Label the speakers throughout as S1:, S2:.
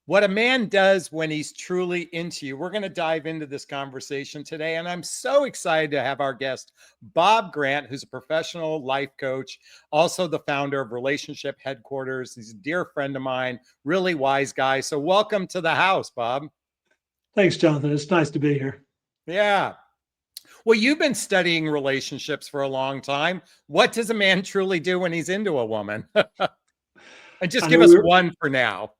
S1: What a man does when he's truly into you. We're going to dive into this conversation today. And I'm so excited to have our guest, Bob Grant, who's a professional life coach, also the founder of Relationship Headquarters. He's a dear friend of mine, really wise guy. So welcome to the house, Bob.
S2: Thanks, Jonathan. It's nice to be here.
S1: Yeah. Well, you've been studying relationships for a long time. What does a man truly do when he's into a woman? And just
S2: I
S1: give
S2: know
S1: us one for now.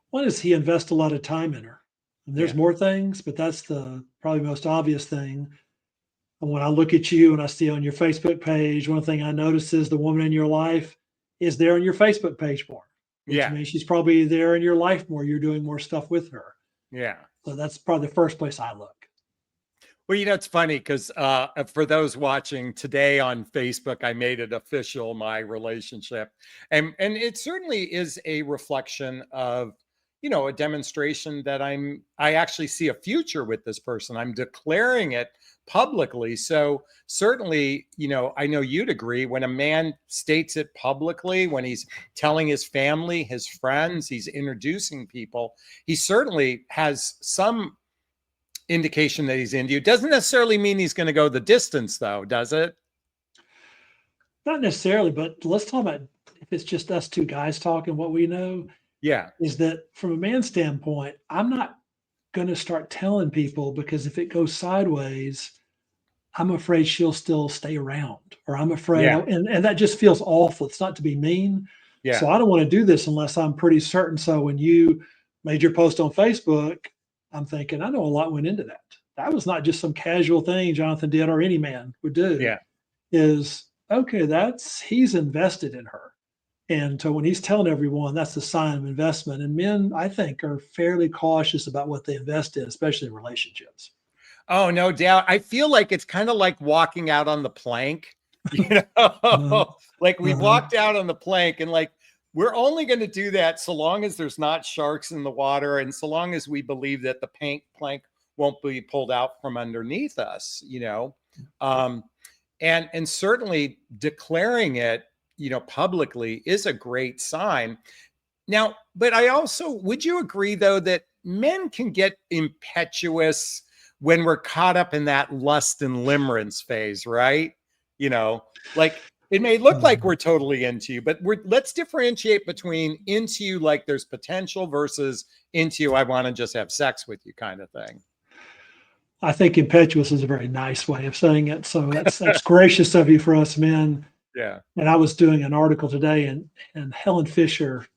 S2: one is he invests a lot of time in her. And there's
S1: Yeah.
S2: more things, but that's the probably most obvious thing. And when I look at you and I see on your Facebook page, one thing I notice is the woman in your life is there on your Facebook page more, which
S1: Yeah.
S2: means she's probably there in your life more. You're doing more stuff with her.
S1: Yeah.
S2: So that's probably the first place I look.
S1: Well, it's funny because for those watching today on Facebook, I made it official, my relationship. And it certainly is a reflection of, a demonstration that I actually see a future with this person. I'm declaring it publicly. So certainly, I know you'd agree when a man states it publicly, when he's telling his family, his friends, he's introducing people, he certainly has some indication that he's into you. Doesn't necessarily mean he's going to go the distance, though, does it?
S2: Not necessarily, but let's talk about if it's just us two guys talking, what we know
S1: Yeah.
S2: is that from a man's standpoint, I'm not going to start telling people because if it goes sideways, I'm afraid she'll still stay around, or I'm afraid,
S1: Yeah.
S2: and that just feels awful. It's not to be mean. So
S1: Yeah.
S2: I don't want to do this unless I'm pretty certain. So when you made your post on Facebook, I'm thinking, I know a lot went into that. That was not just some casual thing Jonathan did or any man would do.
S1: Yeah.
S2: Is okay, he's invested in her. And so when he's telling everyone, that's a sign of investment. And men, I think, are fairly cautious about what they invest in, especially in relationships.
S1: Oh, no doubt. I feel like it's kind of like walking out on the plank,
S2: Uh,
S1: like we
S2: uh,
S1: walked out on the plank and like, we're only going to do that so long as there's not sharks in the water and so long as we believe that the plank won't be pulled out from underneath us. Um, and certainly declaring it, publicly is a great sign. Now, but I also, would you agree though that men can get impetuous when we're caught up in that lust and limerence phase, right? Like it may look like
S2: mhm.
S1: we're totally into you, but let's differentiate between into you like there's potential versus into you I want to just have sex with you kind of thing.
S2: I think impetuous is a very nice way of saying it. So that's gracious of you for us men.
S1: Yeah.
S2: And I was doing an article today, and Helen Fisher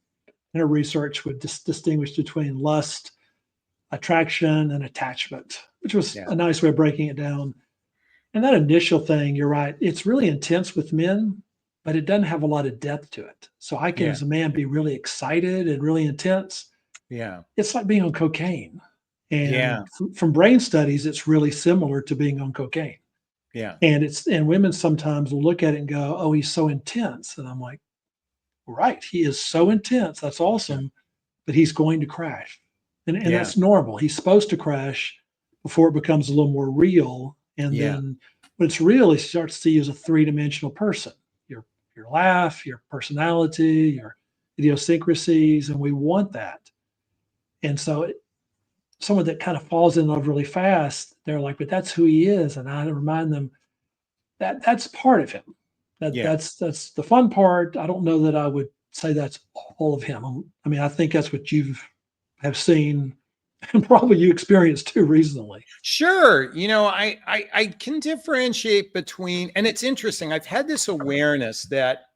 S2: in her research would distinguish between lust, attraction, and attachment, which was
S1: Yeah.
S2: a nice way of breaking it down. And that initial thing, you're right, it's really intense with men, but it doesn't have a lot of depth to it. So I can,
S1: Yeah.
S2: as a man, be really excited and really intense.
S1: Yeah.
S2: It's like being on cocaine. And
S1: Yeah.
S2: from brain studies, it's really similar to being on cocaine.
S1: Yeah.
S2: And women sometimes will look at it and go, "Oh, he's so intense," and I'm like, "Right, he is so intense. That's
S1: Yeah.
S2: awesome, but he's going to crash, and
S1: Yeah.
S2: that's normal. He's supposed to crash before it becomes a little more real, and
S1: Yeah.
S2: then when it's real, he starts to see you as a three-dimensional person. Your laugh, your personality, your idiosyncrasies, and we want that. And so someone that kind of falls in love really fast, they're like, "But that's who he is," and I remind them that that's part of him.
S1: Yeah.
S2: That's the fun part. I don't know that I would say that's all of him. I mean, I think that's what you've have seen and probably you experienced too recently.
S1: Sure. I can differentiate between, and it's interesting. I've had this awareness that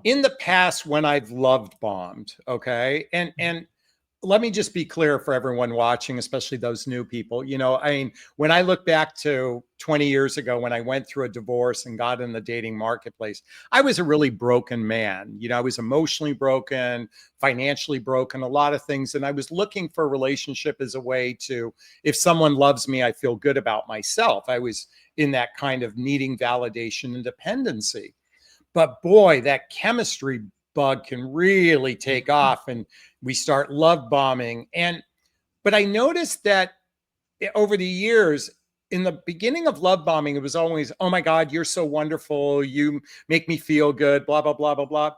S1: in the past when I've loved bombed, okay, and let me just be clear for everyone watching, especially those new people. I mean, when I look back to 20 years ago when I went through a divorce and got in the dating marketplace, I was a really broken man. I was emotionally broken, financially broken, a lot of things. And I was looking for a relationship as a way to, if someone loves me, I feel good about myself. I was in that kind of needing validation and dependency. But boy, that chemistry bug can really take off and we start love bombing. But I noticed that over the years, in the beginning of love bombing, it was always, oh my God, you're so wonderful. You make me feel good, blah, blah, blah, blah, blah.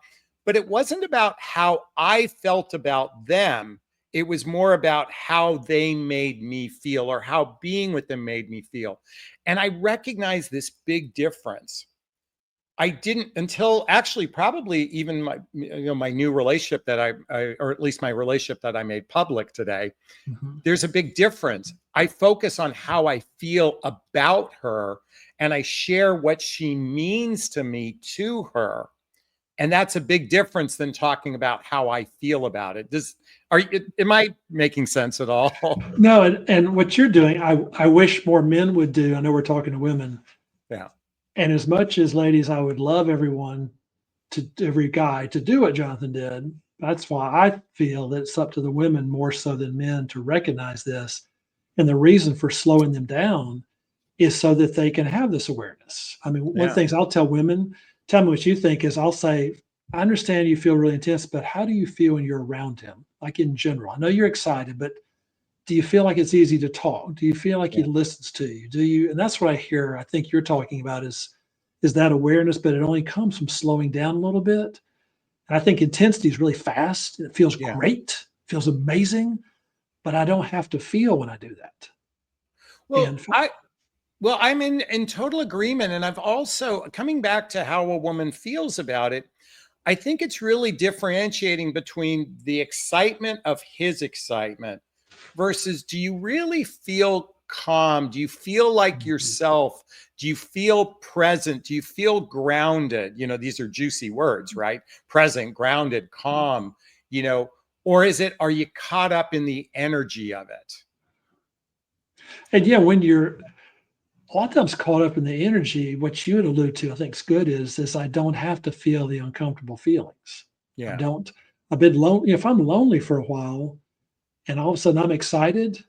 S1: but it wasn't about how I felt about them. It was more about how they made me feel, or how being with them made me feel. And I recognized this big difference. I didn't until actually probably even my new relationship that or at least my relationship that I made public today.
S2: Mhm.
S1: There's a big difference. I focus on how I feel about her, and I share what she means to me to her. And that's a big difference than talking about how I feel about it. Am I making sense at all?
S2: No, and what you're doing, I wish more men would do. I know we're talking to women,
S1: Yeah.
S2: and as much as ladies, I would love every guy to do what Jonathan did. That's why I feel that it's up to the women more so than men to recognize this. And the reason for slowing them down is so that they can have this awareness. I mean, one of the
S1: Yeah.
S2: things I'll tell women, tell me what you think, is I'll say, I understand you feel really intense, but how do you feel when you're around him? Like in general, I know you're excited, but do you feel like it's easy to talk? Do you feel like he
S1: Yeah.
S2: listens to you? Do you? And that's what I hear. I think you're talking about is that awareness, but it only comes from slowing down a little bit. And I think intensity is really fast. It feels
S1: Yeah.
S2: great, feels amazing, but I don't have to feel when I do that.
S1: Well,
S2: And
S1: I'm in total agreement. And I've also, coming back to how a woman feels about it, I think it's really differentiating between the excitement of his excitement versus, do you really feel calm? Do you feel like yourself? Do you feel present? Do you feel grounded? These are juicy words, right? Present, grounded, calm, or are you caught up in the energy of it?
S2: and yeah, when you're a lot of times caught up in the energy, what you would allude to, I think is good is I don't have to feel the uncomfortable feelings. I
S1: Yeah.
S2: don't. I've been lonely. If I'm lonely for a while and all of a sudden I'm excited,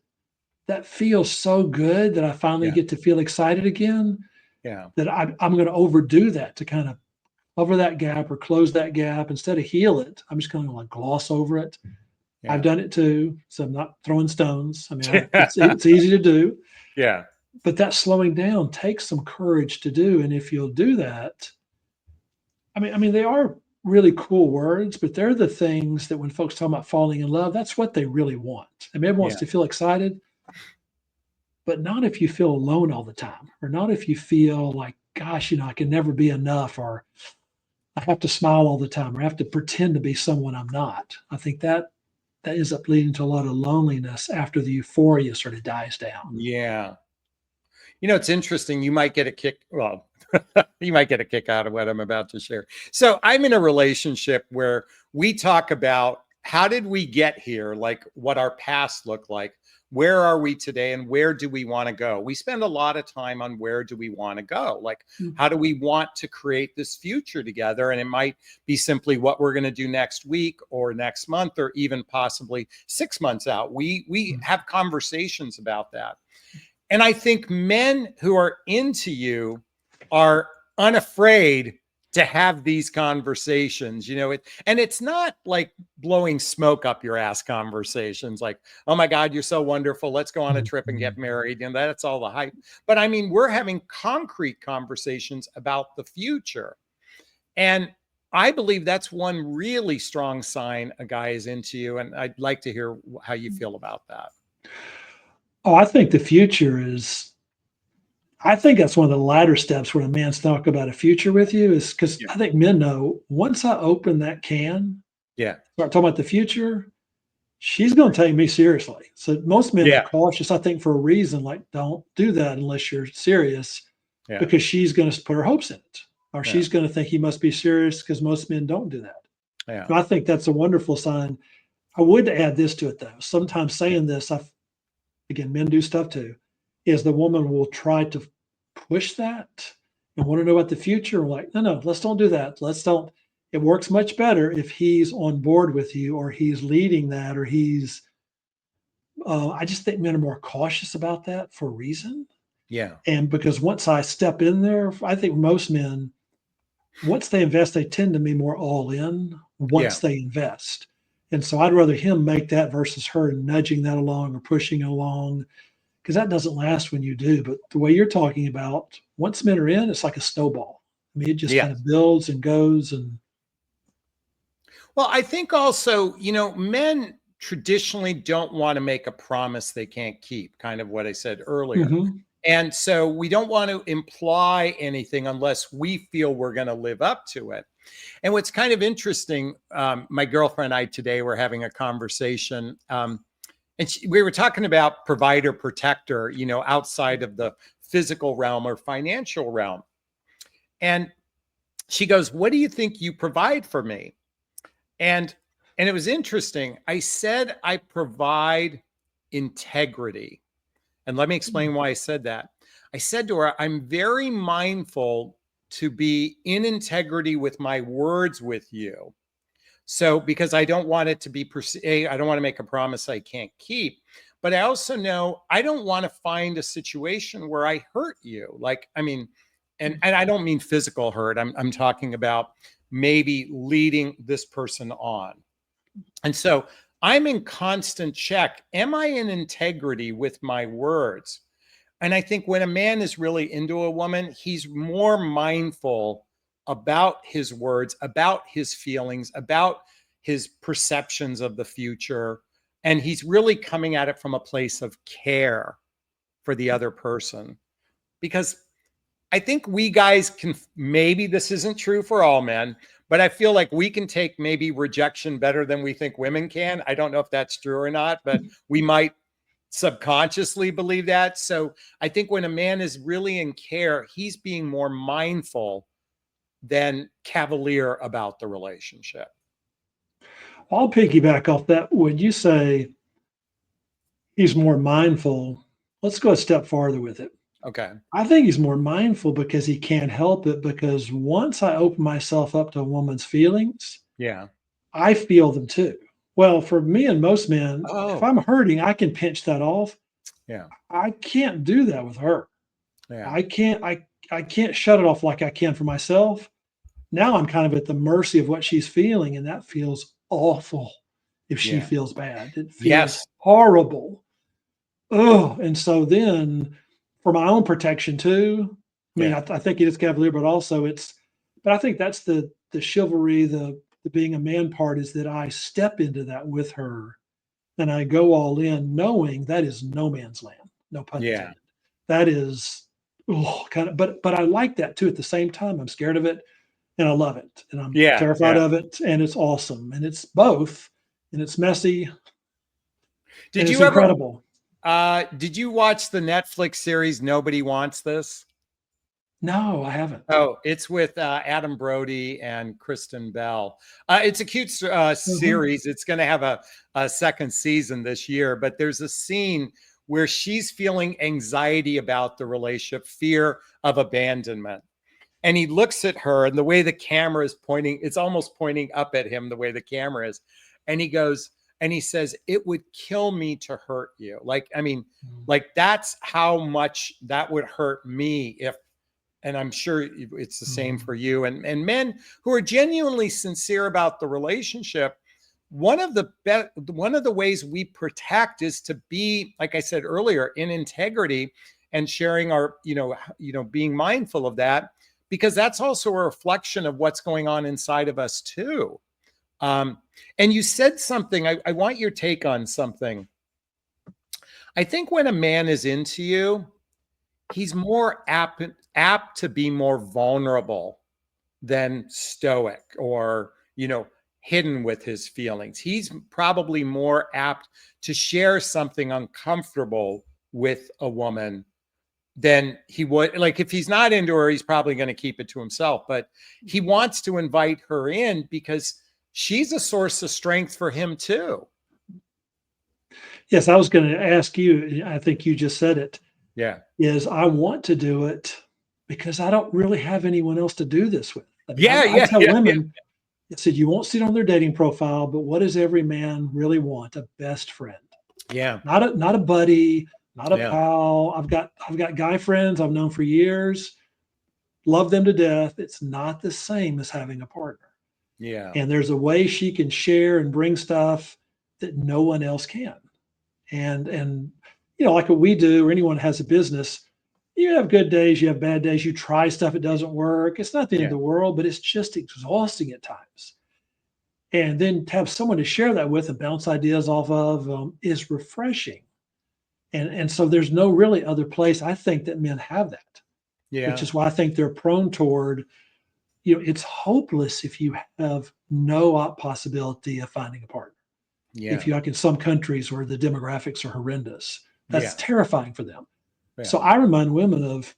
S2: that feels so good that I finally
S1: Yeah.
S2: get to feel excited again,
S1: Yeah.
S2: that I'm going to overdo that to kind of cover that gap or close that gap instead of heal it. I'm just going to like gloss over it. I've
S1: Yeah.
S2: done it too, so I'm not throwing stones. I mean, it's easy to do,
S1: Yeah.
S2: but that slowing down takes some courage to do. And if you'll do that, I mean, they are really cool words, but they're the things that when folks talk about falling in love, that's what they really want. I mean, everyone wants
S1: Yeah.
S2: to feel excited, but not if you feel alone all the time, or not if you feel like, gosh, I can never be enough, or I have to smile all the time, or I have to pretend to be someone I'm not. I think that ends up leading to a lot of loneliness after the euphoria sort of dies down.
S1: Yeah. It's interesting. You might get a kick. Well, you might get a kick out of what I'm about to share. So I'm in a relationship where we talk about how did we get here? Like what our past looked like. Where are we today? And where do we want to go? We spend a lot of time on where do we want to go? Like,
S2: Mm.
S1: how do we want to create this future together? And it might be simply what we're going to do next week or next month, or even possibly 6 months out. We
S2: Mm.
S1: have conversations about that. And I think men who are into you are unafraid to have these conversations, and it's not like blowing smoke up your ass conversations like, oh my God, you're so wonderful. Let's go on a trip and get married. And that's all the hype. But I mean, we're having concrete conversations about the future. And I believe that's one really strong sign a guy is into you. And I'd like to hear how you feel about that.
S2: Oh, I think the future is. I think that's one of the latter steps when a man's talk about a future with you is because
S1: Yeah.
S2: I think men know once I open that can,
S1: Yeah.
S2: start talking about the future, she's going to take me seriously. So most men are
S1: Yeah.
S2: cautious, I think, for a reason. Like, don't do that unless you're serious,
S1: Yeah.
S2: because she's going to put her hopes in it, or
S1: Yeah.
S2: she's going to think he must be serious because most men don't do that.
S1: Yeah.
S2: And I think that's a wonderful sign. I would add this to it though. Sometimes saying this, again, men do stuff too, is the woman will try to push that and want to know about the future. We're like, no, let's don't do that. Let's don't. It works much better if he's on board with you, or he's leading that, or he's. I just think men are more cautious about that for a reason.
S1: Yeah.
S2: And because once I step in there, I think most men, once they invest, they tend to be more all in
S1: Yeah.
S2: once they invest. And so I'd rather him make that versus her nudging that along or pushing it along, because that doesn't last when you do. But the way you're talking about, once men are in, it's like a snowball. I mean, it just
S1: Yeah.
S2: kind of builds and goes. And
S1: Well, I think also, men traditionally don't want to make a promise they can't keep, kind of what I said earlier.
S2: Hmm.
S1: And so we don't want to imply anything unless we feel we're going to live up to it. And what's kind of interesting, my girlfriend and I today were having a conversation, and we were talking about provider protector, outside of the physical realm or financial realm. And she goes, "What do you think you provide for me?" And it was interesting. I said I provide integrity. And let me explain why I said that. I said to her, I'm very mindful to be in integrity with my words with you. So, because I don't want it to be, I don't want to make a promise I can't keep. But I also know I don't want to find a situation where I hurt you. Like, I mean, and I don't mean physical hurt. I'm talking about maybe leading this person on. And so I'm in constant check. Am I in integrity with my words? And I think when a man is really into a woman, he's more mindful about his words, about his feelings, about his perceptions of the future. And he's really coming at it from a place of care for the other person. Because I think we guys can, maybe this isn't true for all men, but I feel like we can take maybe rejection better than we think women can. I don't know if that's true or not, but we might subconsciously believe that. So I think when a man is really in care, he's being more mindful than cavalier about the relationship.
S2: I'll piggyback off that. When you say he's more mindful, let's go a step farther with it.
S1: Okay.
S2: I think he's more mindful because he can't help it. Because once I open myself up to a woman's feelings,
S1: Yeah.
S2: I feel them too. Well, for me and most men, if
S1: Oh,
S2: I'm hurting, I can pinch that off.
S1: yeah.
S2: I can't do that with her.
S1: Yeah.
S2: I can't shut it off like I can for myself. Now I'm kind of at the mercy of what she's feeling, and that feels awful if she
S1: Yeah.
S2: feels bad. It feels
S1: Yes.
S2: horrible. Oh, and so then for my own protection too, I mean,
S1: Yeah.
S2: I think it is cavalier, but also but I think that's the chivalry, the being a man part is that I step into that with her and I go all in knowing that is no man's land, no pun
S1: Yeah.
S2: intended. That is kind of, but I like that too. At the same time, I'm scared of it and I love it and I'm
S1: Yeah.
S2: terrified
S1: Yeah.
S2: of it and it's awesome and it's both and it's messy and
S1: Did
S2: it's
S1: you ever
S2: incredible.
S1: did you watch the Netflix series Nobody Wants This?
S2: No, I haven't.
S1: Oh, it's with Adam Brody and Kristen Bell. It's a cute
S2: Mhm.
S1: series. It's going to have a second season this year, but there's a scene where she's feeling anxiety about the relationship, fear of abandonment. And he looks at her, and the way the camera is pointing, it's almost pointing up at him, the way the camera is. And he goes, and he says, "It would kill me to hurt you." Like, I mean,
S2: Mm.
S1: like that's how much that would hurt me if, and I'm sure it's the same
S2: Mhm.
S1: for you and men who are genuinely sincere about the relationship. One of the ways we protect is to be, like I said earlier, in integrity and sharing our, being mindful of that, because that's also a reflection of what's going on inside of us too. Um, and you said something, I want your take on something. I think when a man is into you, he's more apt to be more vulnerable than stoic or hidden with his feelings. He's probably more apt to share something uncomfortable with a woman than he would, like, if he's not into her, he's probably going to keep it to himself, but he wants to invite her in because she's a source of strength for him too.
S2: Yes, I was going to ask you, I think you just said it,
S1: Yeah.
S2: is I want to do it because I don't really have anyone else to do this with. I mean,
S1: Yeah,
S2: I
S1: yeah,
S2: tell
S1: yeah, yeah.
S2: women, I said, you won't see it on their dating profile, but what does every man really want? A best friend,
S1: Yeah.
S2: not a buddy, not a
S1: Yeah.
S2: pal. I've got guy friends I've known for years, love them to death. It's not the same as having a partner.
S1: Yeah.
S2: And there's a way she can share and bring stuff that no one else can. And like what we do or anyone has a business, you have good days, you have bad days, you try stuff, it doesn't work. It's not the end of
S1: Yeah.
S2: the world, but it's just exhausting at times. And then to have someone to share that with and bounce ideas off of is refreshing. And so there's no really other place I think that men have that, which
S1: Yeah.
S2: is why I think they're prone toward, it's hopeless if you have no possibility of finding a partner. If
S1: Yeah.
S2: you like in some countries where the demographics are horrendous, that's
S1: Yeah.
S2: terrifying for them.
S1: Yeah.
S2: So I remind women of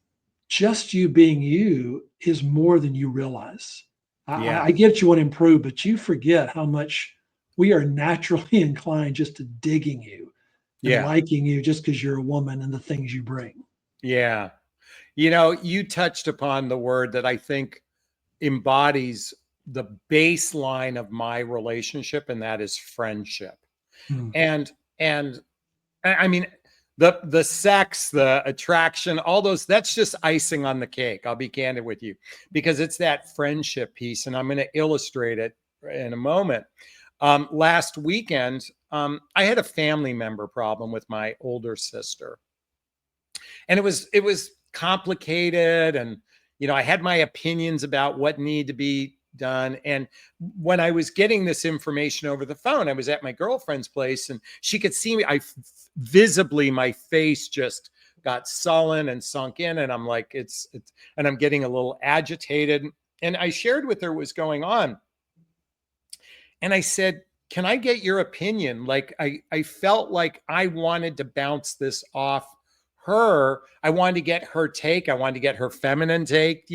S2: just you being you is more than you realize.
S1: Yeah.
S2: I get you want to improve, but you forget how much we are naturally inclined just to digging you and
S1: Yeah.
S2: liking you just because you're a woman and the things you bring.
S1: Yeah. You touched upon the word that I think embodies the baseline of my relationship, and that is friendship.
S2: Hmm.
S1: And I mean, the sex, the attraction, all those, that's just icing on the cake. I'll be candid with you, because it's that friendship piece. And I'm going to illustrate it in a moment. Last weekend, I had a family member problem with my older sister. And it was complicated. And, I had my opinions about what needed to be done. And when I was getting this information over the phone, I was at my girlfriend's place and she could see me. Visibly, my face just got sullen and sunk in. And I'm like, and I'm getting a little agitated. And I shared with her what was going on. And I said, can I get your opinion? Like, I felt like I wanted to bounce this off her. I wanted to get her take. I wanted to get her feminine take,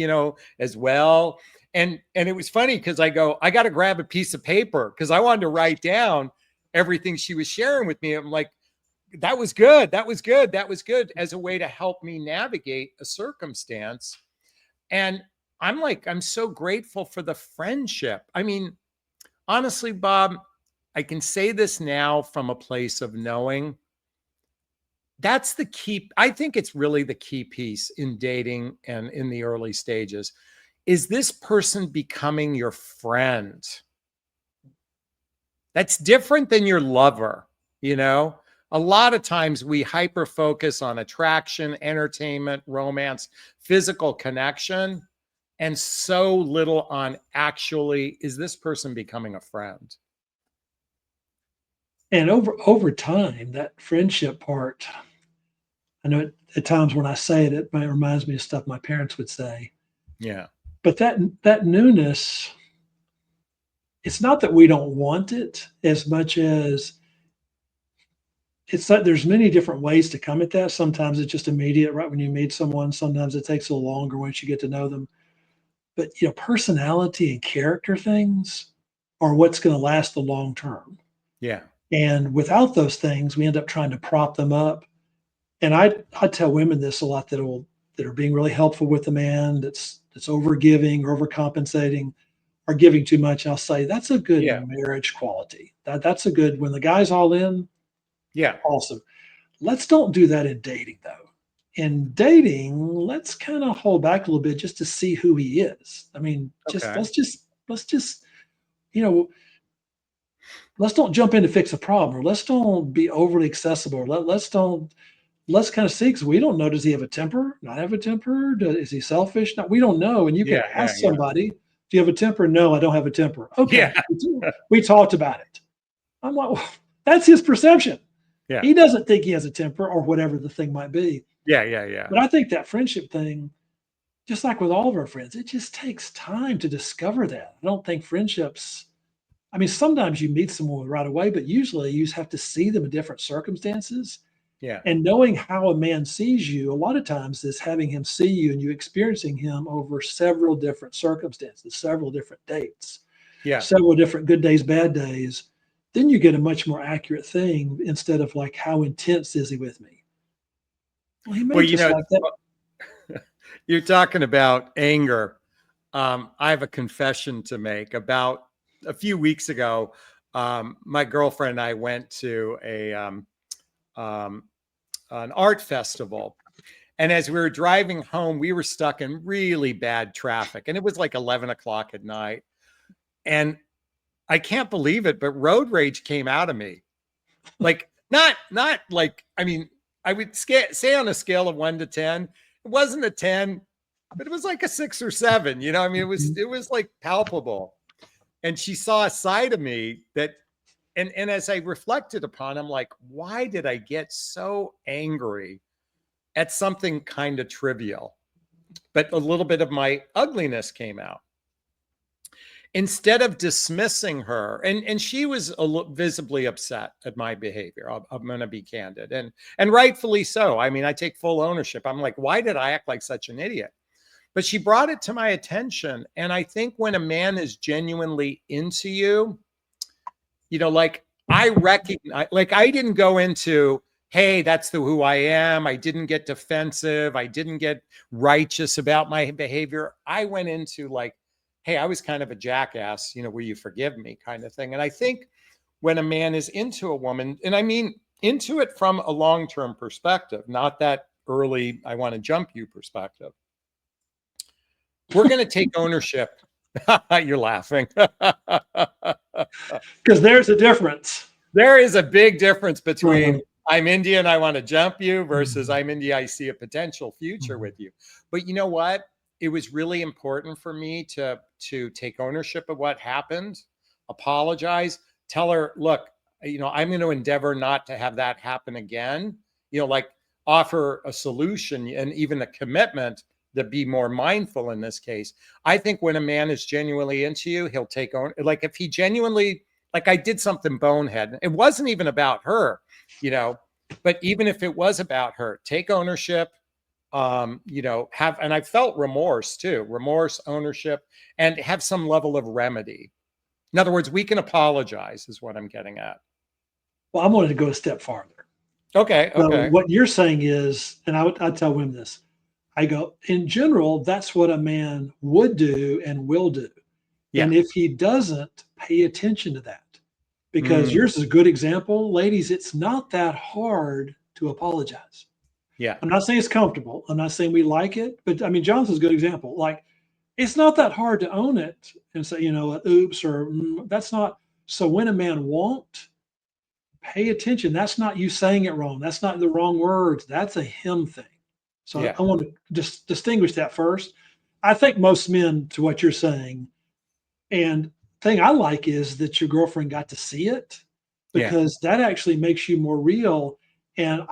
S1: as well. And it was funny because I got to grab a piece of paper because I wanted to write down everything she was sharing with me. I'm like, that was good. That was good. That was good, as a way to help me navigate a circumstance. And I'm like, I'm so grateful for the friendship. I mean, honestly, Bob, I can say this now from a place of knowing that's the key. I think it's really the key piece in dating and in the early stages. Is this person becoming your friend? That's different than your lover, A lot of times we hyper focus on attraction, entertainment, romance, physical connection, and so little on actually, is this person becoming a friend?
S2: And over time, that friendship part, I know at times when I say it, it reminds me of stuff my parents would say.
S1: Yeah.
S2: But that newness, it's not that we don't want it as much as it's that there's many different ways to come at that. Sometimes it's just immediate, right when you meet someone. Sometimes it takes a little longer once you get to know them. But personality and character things are what's going to last the long term.
S1: Yeah.
S2: And without those things, we end up trying to prop them up. And I tell women this a lot that are being really helpful with the man that's over giving or overcompensating or giving too much. I'll say that's a good
S1: Yeah.
S2: marriage quality. That's a good when the guy's all in,
S1: Yeah.
S2: awesome. Let's don't do that in dating though. In dating, let's kind of hold back a little bit just to see who he is. I mean, just
S1: Okay.
S2: let's just, you know, let's don't jump in to fix a problem, or let's don't be overly accessible. Or let's kind of see because we don't know. Does he have a temper? Not have a temper? Is he selfish? No, we don't know. And you can
S1: Yeah. Yeah.
S2: ask
S1: Yeah.
S2: somebody, "Do you have a temper?" No, I don't have a temper. Okay,
S1: Yeah.
S2: we talked about it. I'm like, well, that's his perception.
S1: Yeah.
S2: He doesn't think he has a temper or whatever the thing might be.
S1: Yeah. Yeah. Yeah.
S2: But I think that friendship thing, just like with all of our friends, it just takes time to discover that. I don't think friendships. I mean, sometimes you meet someone right away, but usually you just have to see them in different circumstances.
S1: Yeah.
S2: And knowing how a man sees you, a lot of times is having him see you and you experiencing him over several different circumstances, several different dates,
S1: Yeah.
S2: several different good days, bad days. Then you get a much more accurate thing instead of like, how intense is he with me? Well, he may
S1: Well,
S2: just like that.
S1: you're talking about anger. I have a confession to make. About a few weeks ago, my girlfriend and I went to um, an art festival. And as we were driving home, we were stuck in really bad traffic. And it was like 11 o'clock at night. And I can't believe it, but road rage came out of me. Like, not like, I mean, I would say on a scale of 1 to 10, it wasn't a 10, but it was like a 6 or 7. I mean, it was like palpable. and she saw a side of me that, and as I reflected upon, I'm like, why did I get so angry at something kind of trivial? But a little bit of my ugliness came out. Instead of dismissing her, and she was visibly upset at my behavior. I'm going to be candid, and rightfully so. I mean, I take full ownership. I'm like, why did I act like such an idiot? But she brought it to my attention. And I think when a man is genuinely into you, like I recognize, like I didn't go into, hey, that's who I am. I didn't get defensive. I didn't get righteous about my behavior. I went into like, hey, I was kind of a jackass, will you forgive me kind of thing. And I think when a man is into a woman, and I mean into it from a long-term perspective, not that early, I want to jump you perspective. We're going to take ownership. You're laughing.
S2: Because there's a difference.
S1: There is a big difference between I'm Indian, I want to jump you versus I'm India, I see a potential future with you. But you know what? It was really important for me to take ownership of what happened, apologize, tell her, look, I'm going to endeavor not to have that happen again, like offer a solution and even a commitment to be more mindful in this case. I think when a man is genuinely into you, he'll take on, like if he genuinely, like I did something bonehead, it wasn't even about her, but even if it was about her, take ownership, and I felt remorse, ownership, and have some level of remedy. In other words, we can apologize is what I'm getting at.
S2: Well, I wanted to go a step farther.
S1: Okay.
S2: So what you're saying is, and I tell women this, I go, in general, that's what a man would do and will do. Yeah. And if he doesn't, pay attention to that. Because yours is a good example. Ladies, it's not that hard to apologize.
S1: Yeah.
S2: I'm not saying it's comfortable. I'm not saying we like it. But I mean, Jonathan's a good example. Like, it's not that hard to own it and say, oops, or that's not. So when a man won't, pay attention. That's not you saying it wrong. That's not the wrong words. That's a him thing. So I want to just distinguish that first. I think most men, to what you're saying, and thing I like is that your girlfriend got to see it, because that actually makes you more real. And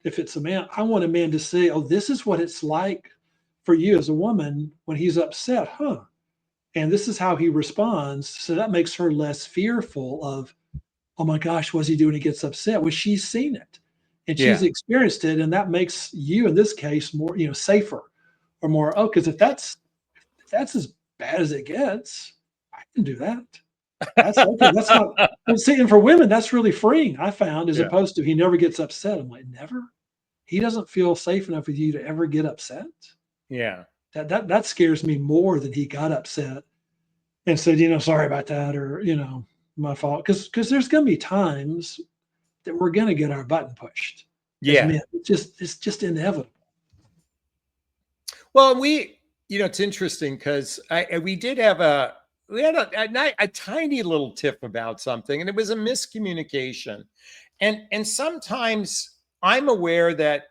S2: if it's a man, I want a man to say, oh, this is what it's like for you as a woman when he's upset, huh? And this is how he responds. So that makes her less fearful of, oh my gosh, what's he doing when he gets upset? Well, she's seen it. And she's experienced it, and that makes you, in this case, more, safer, or more. Oh, because if that's as bad as it gets, I can do that. That's okay. That's not. See, and for women, that's really freeing. I found, as opposed to he never gets upset. I'm like, never. He doesn't feel safe enough with you to ever get upset.
S1: Yeah.
S2: That scares me more than he got upset and said, sorry about that, or my fault. Because there's going to be times that we're going to get our button pushed.
S1: Yeah.
S2: It's just inevitable.
S1: Well, it's interesting because we had a tiny little tip about something, and it was a miscommunication. And sometimes I'm aware that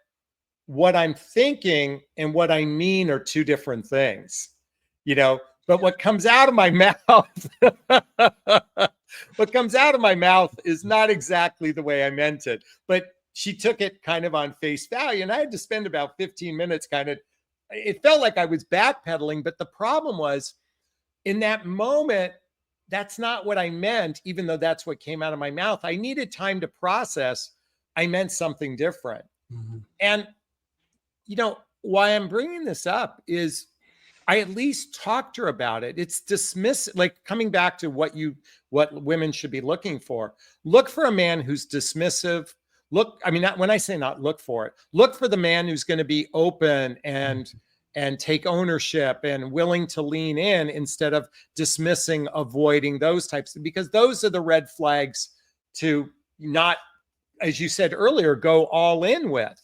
S1: what I'm thinking and what I mean are two different things, but what comes out of my mouth, is not exactly the way I meant it. But she took it kind of on face value, and I had to spend about 15 minutes it felt like I was backpedaling. But the problem was, in that moment, that's not what I meant, even though that's what came out of my mouth. I needed time to process. I meant something different. Mm-hmm. And, why I'm bringing this up is I at least talked to her about it. It's like coming back to what women should be looking for. Look for a man who's dismissive. When I say not look for it, look for the man who's going to be open and take ownership and willing to lean in instead of dismissing, avoiding those types, because those are the red flags to not, as you said earlier, go all in with.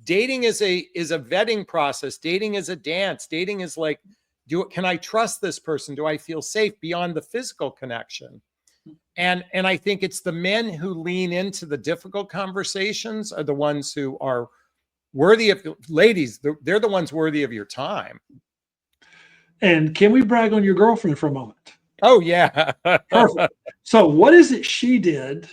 S1: Dating is a vetting process. Dating is a dance. Dating is like, can I trust this person? Do I feel safe beyond the physical connection? And I think it's the men who lean into the difficult conversations are the ones who are worthy of, ladies, they're the ones worthy of your time.
S2: And can we brag on your girlfriend for a moment?
S1: Oh yeah.
S2: Perfect. So what is it she did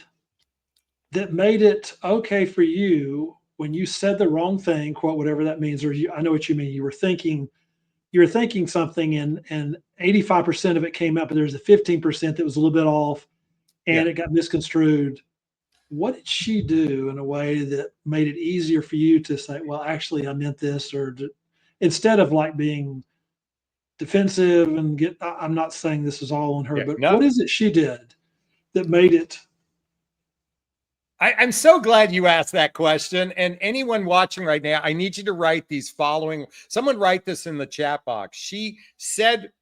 S2: that made it okay for you when you said the wrong thing, quote, whatever that means, or I know what you mean. You were thinking something and 85% of it came out, but there's a 15% that was a little bit off
S1: Yeah.
S2: and it got misconstrued. What did she do in a way that made it easier for you to say, well, actually, I meant this, instead of like being defensive and I'm not saying this is all on her,
S1: Yeah.
S2: but
S1: No.
S2: what is it she did that made it?
S1: I'm so glad you asked that question. And anyone watching right now, I need you to write these following. Someone write this in the chat box. She said,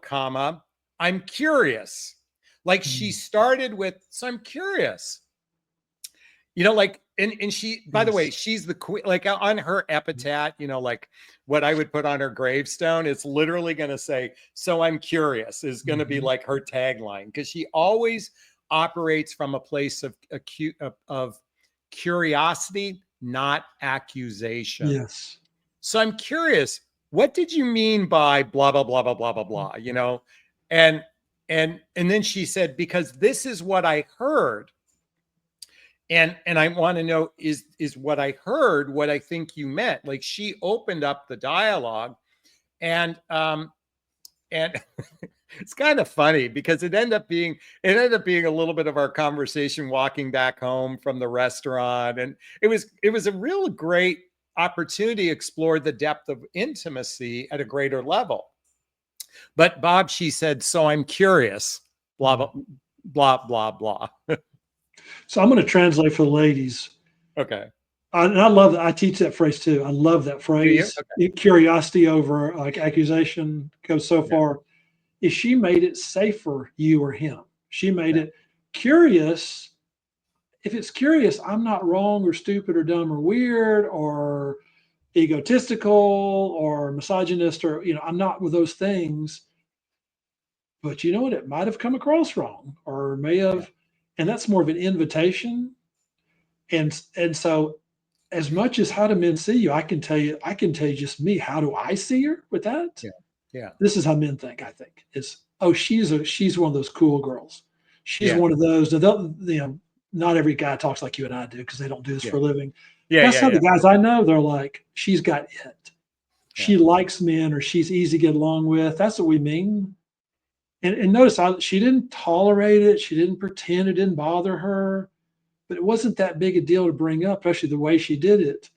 S1: comma, I'm curious. Like she started with, so I'm curious. You know, like, and she, by the way,
S2: Yes.
S1: she's the queen, like on her epitaph, you know, like what I would put on her gravestone, it's literally going to say, so I'm curious, is going to be like her tagline, because she always operates from a place of acute of curiosity, not accusation.
S2: Yes.
S1: So I'm curious, what did you mean by blah blah blah blah blah blah blah, you know? And then she said, because this is what I heard. And I want to know, is what I heard what I think you meant? Like she opened up the dialogue, and it's kind of funny because it ended up being a little bit of our conversation walking back home from the restaurant, and it was a real great opportunity to explore the depth of intimacy at a greater level. But Bob, she said, so I'm curious, blah blah blah blah blah.
S2: So I'm going to translate for the ladies.
S1: Okay.
S2: And I love that. I teach that phrase too. I love that
S1: Do you?
S2: phrase.
S1: Okay.
S2: Curiosity over like accusation goes so
S1: Yeah.
S2: far. Is she made it safe for you or him? She made
S1: Yeah.
S2: it curious. If it's curious, I'm not wrong or stupid or dumb or weird or egotistical or misogynist or, I'm not with those things. But you know what? It might have come across wrong or may
S1: Yeah.
S2: have, and that's more of an invitation. And so as much as how do men see you, I can tell you just me, how do I see her with that?
S1: Yeah. Yeah.
S2: This is how men think, I think. It's, oh, she's one of those cool girls. She's
S1: Yeah.
S2: one of those, not every guy talks like you and I do because they don't do this
S1: Yeah.
S2: for a living.
S1: Yeah.
S2: That's
S1: Yeah.
S2: how
S1: Yeah.
S2: the guys I know, they're like, she's got it.
S1: Yeah.
S2: She likes men or she's easy to get along with. That's what we mean. And notice she didn't tolerate it. She didn't pretend it didn't bother her, but it wasn't that big a deal to bring up, especially the way she did it.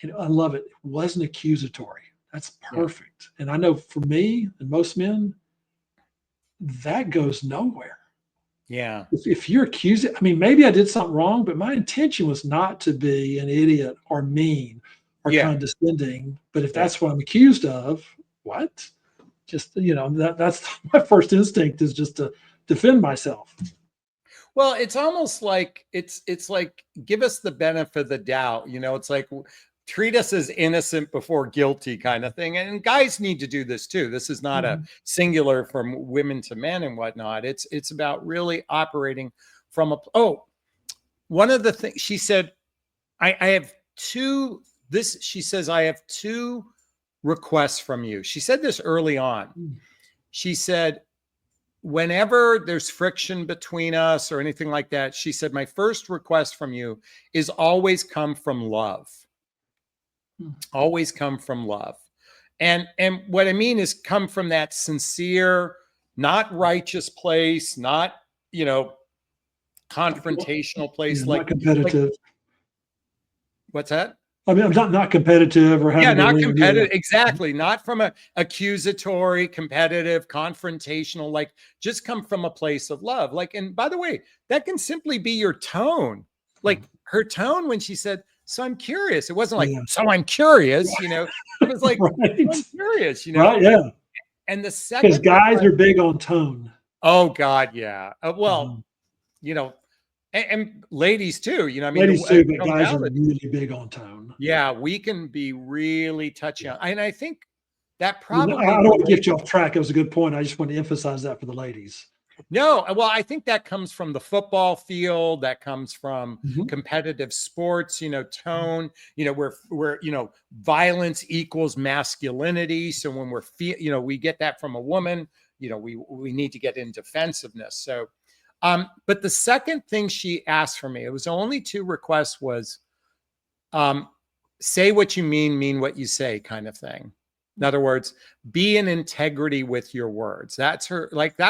S2: And I love it. It wasn't accusatory. That's
S1: Yeah.
S2: perfect. And I know for me and most men, that goes nowhere.
S1: Yeah.
S2: If you're accusing, I mean, maybe I did something wrong, but my intention was not to be an idiot or mean or
S1: Yeah.
S2: condescending. But if
S1: Yeah.
S2: that's what I'm accused of, what? Just, that's my first instinct is just to defend myself.
S1: Well, it's almost like it's like give us the benefit of the doubt. You know, it's like treat us as innocent before guilty kind of thing. And guys need to do this too. This is not a singular from women to men and whatnot. It's about really operating from one of the things she said, I have two. She says, I have two requests from you. She said this early on. She said, whenever there's friction between us or anything like that, she said, my first request from you is always come from love. Always come from love. And what I mean is come from that sincere, not righteous place, not, confrontational place.
S2: Not competitive.
S1: What's that?
S2: I mean, I'm not competitive or having
S1: not competitive. Exactly. Not from a accusatory, competitive, confrontational, like just come from a place of love. Like, and by the way, that can simply be your tone. Like her tone when she said, so I'm curious. It wasn't like, so I'm curious, it was like,
S2: right.
S1: I'm curious,
S2: Right, yeah.
S1: And the second,
S2: because guys are big on tone.
S1: Oh God. Yeah. And ladies too, I mean,
S2: ladies too, but guys are really big on tone.
S1: Yeah, we can be really touchy on, and I think that probably.
S2: I don't want to get you off track. It was a good point. I just want to emphasize that for the ladies.
S1: No, well, I think that comes from the football field. That comes from
S2: Mhm.
S1: competitive sports, tone, where, violence equals masculinity. So when we get that from a woman, we need to get in defensiveness. So, but the second thing she asked for me, it was only two requests, was say what you mean what you say, kind of thing. In other words, be in integrity with your words. That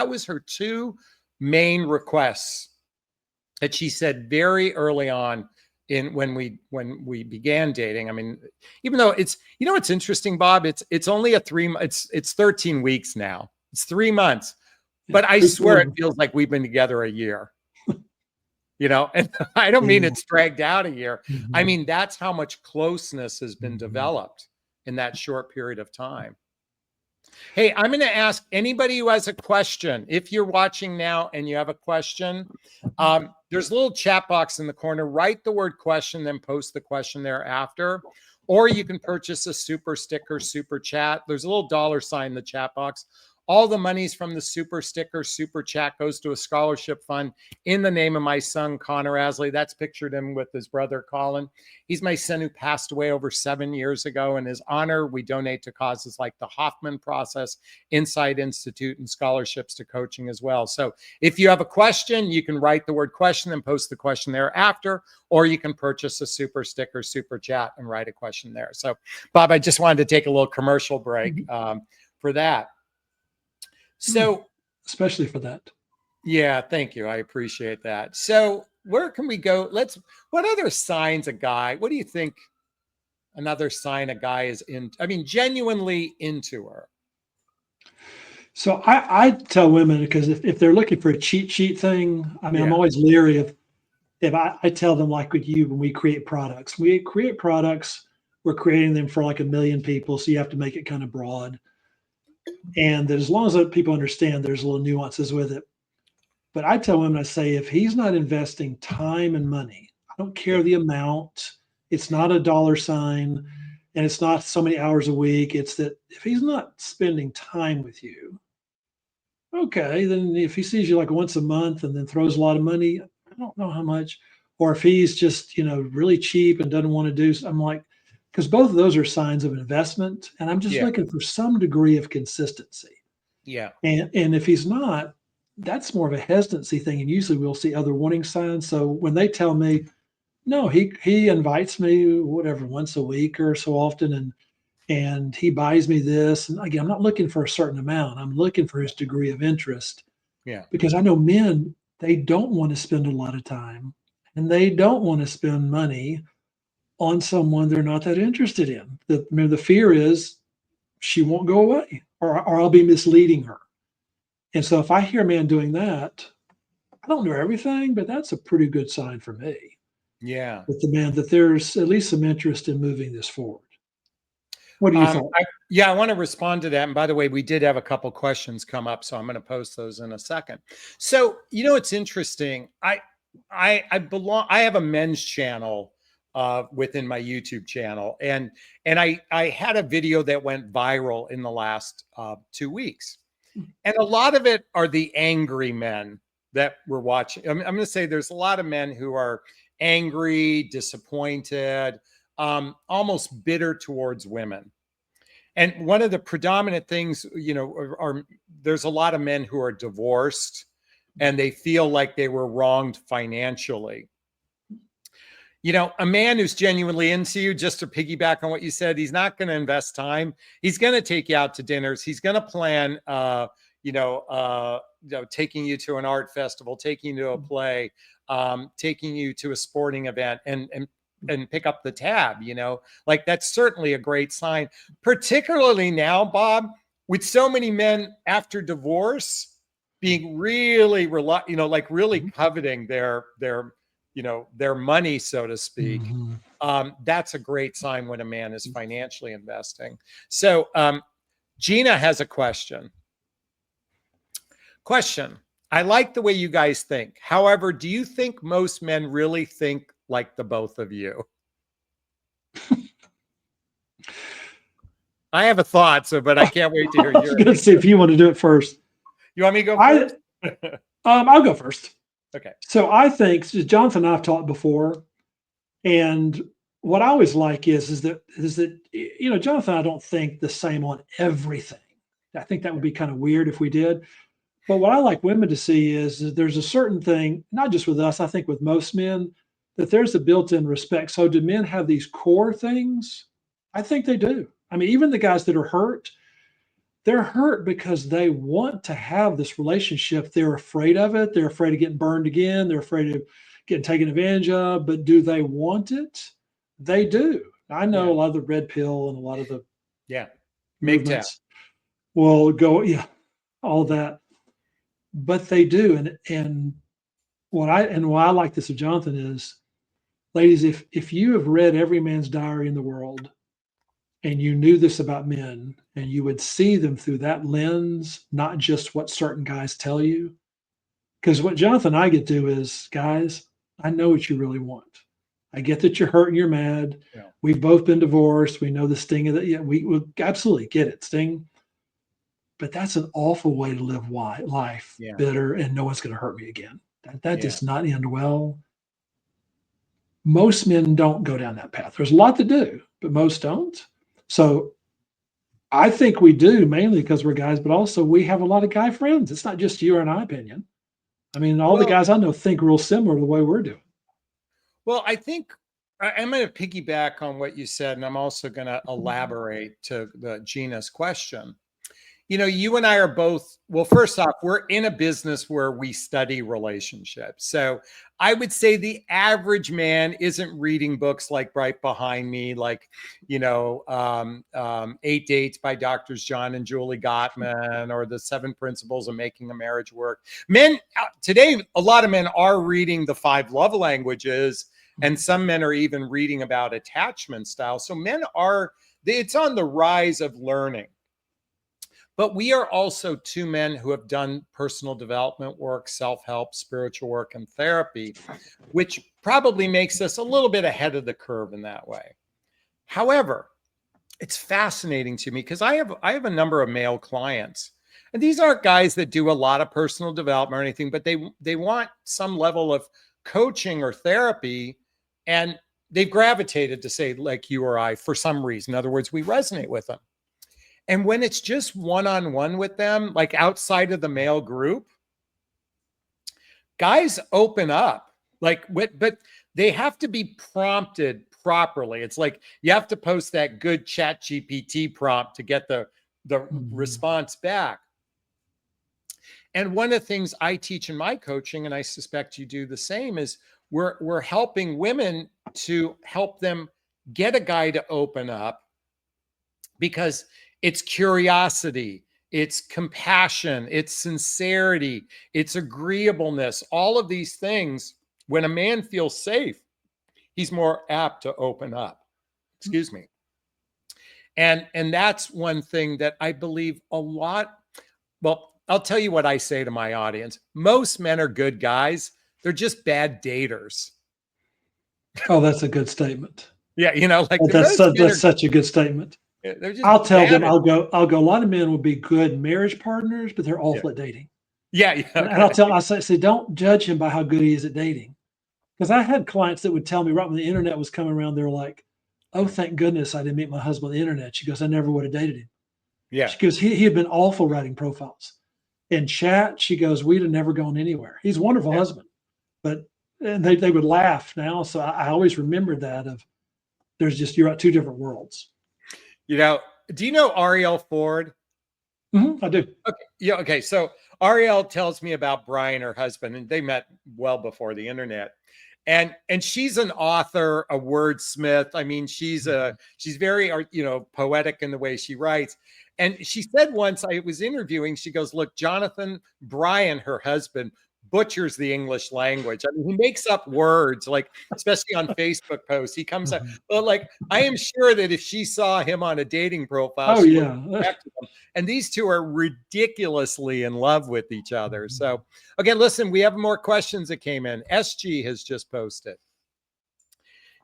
S1: was her two main requests that she said very early on when we began dating. I mean, even though it's interesting, Bob, it's only it's 13 weeks now. It's 3 months,
S2: Yeah,
S1: but I
S2: three
S1: swear it
S2: quarters.
S1: feels like we've been together a year. And I don't mean
S2: Yeah.
S1: it's dragged out a year. I
S2: Mhm.
S1: mean, that's how much closeness has been
S2: Mhm.
S1: developed in that short period of time. Hey, I'm going to ask anybody who has a question. If you're watching now and you have a question, there's a little chat box in the corner. Write the word question, then post the question thereafter. Or you can purchase a super sticker, super chat. There's a little $ in the chat box. All the monies from the super sticker, super chat goes to a scholarship fund in the name of my son, Connor Asley. That's pictured him with his brother, Colin. He's my son who passed away over 7 years ago. In his honor, we donate to causes like the Hoffman Process, Insight Institute, and scholarships to coaching as well. So if you have a question, you can write the word question and post the question thereafter, or you can purchase a super sticker, super chat, and write a question there. So, Bob, I just wanted to take a little commercial break for that. So,
S2: Especially for that.
S1: yeah, thank you. I appreciate that. So, where can we go? What other signs what do you think another sign a guy is genuinely into her?
S2: So I tell women, because if they're looking for a cheat sheet thing, I mean, I'm
S1: Yeah.
S2: always leery if I tell them, like with you, when we create products, we're creating them for like 1 million people. So you have to make it kind of broad. And that as long as people understand there's little nuances with it. But I tell women, I say, if he's not investing time and money, I don't care
S1: Yeah.
S2: the amount, it's not a dollar sign and it's not so many hours a week. It's that if he's not spending time with you, okay, then if he sees you like once a month and then throws a lot of money, I don't know how much. Or if he's just, really cheap and doesn't want to do, I'm like, because both of those are signs of investment. And I'm just
S1: Yeah.
S2: looking for some degree of consistency.
S1: Yeah.
S2: And if he's not, that's more of a hesitancy thing. And usually we'll see other warning signs. So when they tell me, no, he invites me whatever once a week or so often, and he buys me this. And again, I'm not looking for a certain amount. I'm looking for his degree of interest,
S1: Yeah.
S2: because I know men, they don't want to spend a lot of time and they don't want to spend money on someone they're not that interested in. The fear is she won't go away, or I'll be misleading her. And so if I hear a man doing that, I don't know everything, but that's a pretty good sign for me
S1: Yeah.
S2: that there's at least some interest in moving this forward. What do you think?
S1: I want to respond to that. And by the way, we did have a couple questions come up, so I'm going to post those in a second. So, it's interesting. I have a men's channel within my YouTube channel, and I had a video that went viral in the last 2 weeks, and a lot of it are the angry men that we're watching. I'm going to say there's a lot of men who are angry, disappointed, almost bitter towards women. And one of the predominant things, are there's a lot of men who are divorced and they feel like they were wronged financially. A man who's genuinely into you, just to piggyback on what you said, he's not going to invest time. He's going to take you out to dinners. He's going to plan, taking you to an art festival, taking you to a play, taking you to a sporting event, and pick up the tab. Like that's certainly a great sign, particularly now, Bob, with so many men after divorce being really really coveting their money, so to speak.
S2: Mhm.
S1: That's a great sign when a man is financially investing. So Gina has a question. I like the way you guys think. However, do you think most men really think like the both of you? I have a thought, but I can't wait to hear
S2: I was
S1: yours.
S2: going to see if you want to do it first.
S1: You want me to go
S2: I
S1: first?
S2: I'll go first.
S1: Okay.
S2: So I think Jonathan and I've talked before, and what I always like is that Jonathan and I don't think the same on everything. I think that would be kind of weird if we did. But what I like women to see is that there's a certain thing, not just with us, I think with most men, that there's a built-in respect. So do men have these core things? I think they do. I mean, even the guys that are hurt, they're hurt because they want to have this relationship. They're afraid of it. They're afraid of getting burned again. They're afraid of getting taken advantage of. But do they want it? They do. I know
S1: Yeah.
S2: a lot of the red pill and a lot of the
S1: Yeah. MGTOW.
S2: movements will go, yeah, all
S1: Yeah.
S2: that. But they do. And why I like this of Jonathan is, ladies, if you have read every man's diary in the world and you knew this about men and you would see them through that lens, not just what certain guys tell you. Because what Jonathan and I get to is, guys, I know what you really want. I get that you're hurt and you're mad.
S1: Yeah.
S2: We've both been divorced. We know the sting of that. Yeah, we absolutely get it, sting. But that's an awful way to live life,
S1: Yeah.
S2: bitter, and no one's going to hurt me again. That
S1: Yeah.
S2: does not end well. Most men don't go down that path. There's a lot to do, but most don't. So I think we do, mainly because we're guys, but also we have a lot of guy friends. It's not just you or my opinion. I mean, all the
S1: Well,
S2: guys I know think real similar to the way we're doing.
S1: well, I think I'm going to piggyback on what you said, and I'm also going to elaborate to Gina's question. You and I are both, well, first off, we're in a business where we study relationships. So I would say the average man isn't reading books like right behind me, like, 8 Dates by Doctors John and Julie Gottman, or the 7 Principles of Making a Marriage Work. Men today, a lot of men are reading the 5 love languages, and some men are even reading about attachment style. So it's on the rise of learning. But we are also 2 men who have done personal development work, self-help, spiritual work, and therapy, which probably makes us a little bit ahead of the curve in that way. However, it's fascinating to me because I have a number of male clients, and these aren't guys that do a lot of personal development or anything, but they want some level of coaching or therapy, and they've gravitated to, say, like you or I, for some reason. In other words, we resonate with them. And when it's just one-on-one with them, like outside of the male group, guys open up, but they have to be prompted properly. It's like you have to post that good ChatGPT prompt to get the response back. And one of the things I teach in my coaching, and I suspect you do the same, is we're helping women to help them get a guy to open up, because it's curiosity, it's compassion, it's sincerity, it's agreeableness. All of these things, when a man feels safe, he's more apt to open up. Excuse me. And that's one thing that I believe a lot. Well, I'll tell you what I say to my audience. Most men are good guys. They're just bad daters.
S2: Oh, that's a good statement.
S1: Yeah, like
S2: That's such a good statement.
S1: They're just
S2: I'll tell them,
S1: bad
S2: I'll go. A lot of men will be good marriage partners, but they're awful at dating.
S1: Yeah.
S2: And I say, don't judge him by how good he is at dating. Because I had clients that would tell me right when the internet was coming around, they were like, "Oh, thank goodness I didn't meet my husband on the internet." She goes, "I never would have dated him."
S1: Yeah.
S2: She goes, he had been awful writing profiles. In chat, she goes, "We'd have never gone anywhere. He's a wonderful husband." And they would laugh now. So I always remembered that you're at 2 different worlds.
S1: Do you know Arielle Ford?
S2: Mm-hmm, I do.
S1: Okay. Yeah. Okay. So Arielle tells me about Brian, her husband, and they met well before the internet. And she's an author, a wordsmith. I mean, she's very, poetic in the way she writes. And she said once, I was interviewing, she goes, "Look, Jonathan, Brian, her husband, butchers the English language. I mean, he makes up words, like, especially on Facebook posts. He comes up, but like, I am sure that if she saw him on a dating profile, she would connect with him. And these 2 are ridiculously in love with each other. So, okay, listen, we have more questions that came in. SG has just posted.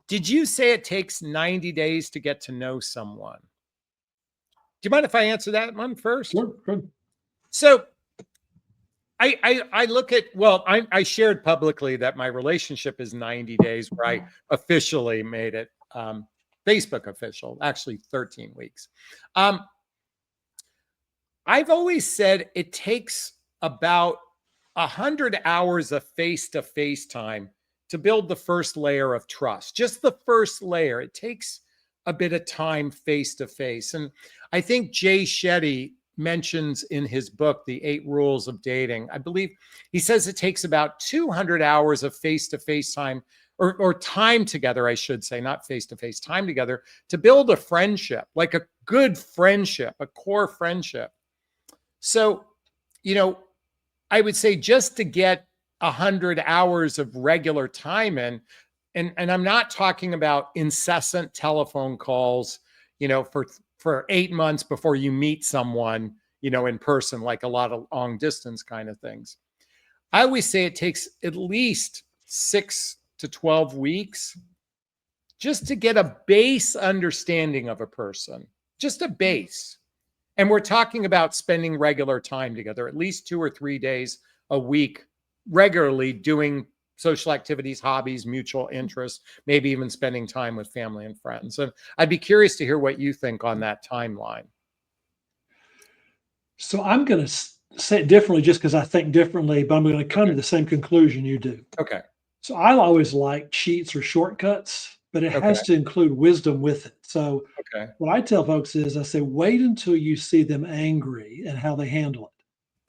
S1: Did you say it takes 90 days to get to know someone? Do you mind if I answer that one first?
S2: Sure.
S1: So I look at, well, I shared publicly that my relationship is 90 days, where I officially made it Facebook official, actually 13 weeks. Um, I've always said it takes about 100 hours of face-to-face time to build the first layer of trust. Just the first layer. It takes a bit of time face-to-face. And I think Jay Shetty mentions in his book, The 8 Rules of Dating, I believe he says it takes about 200 hours of face-to-face time, or time together, I should say, not face-to-face, time together, to build a friendship, like a good friendship, a core friendship. So, I would say just to get 100 hours of regular time in, and I'm not talking about incessant telephone calls, for 8 months before you meet someone, in person, like a lot of long distance kind of things. I always say it takes at least 6 to 12 weeks just to get a base understanding of a person, just a base. And we're talking about spending regular time together, at least 2 or 3 days a week, regularly doing social activities, hobbies, mutual interests, maybe even spending time with family and friends. And I'd be curious to hear what you think on that timeline.
S2: So I'm going to say it differently just because I think differently, but I'm going to come to the same conclusion you do.
S1: Okay.
S2: So I always like cheats or shortcuts, but it
S1: Okay.
S2: has to include wisdom with it. So
S1: Okay.
S2: what I tell folks is I say, wait until you see them angry and how they handle it.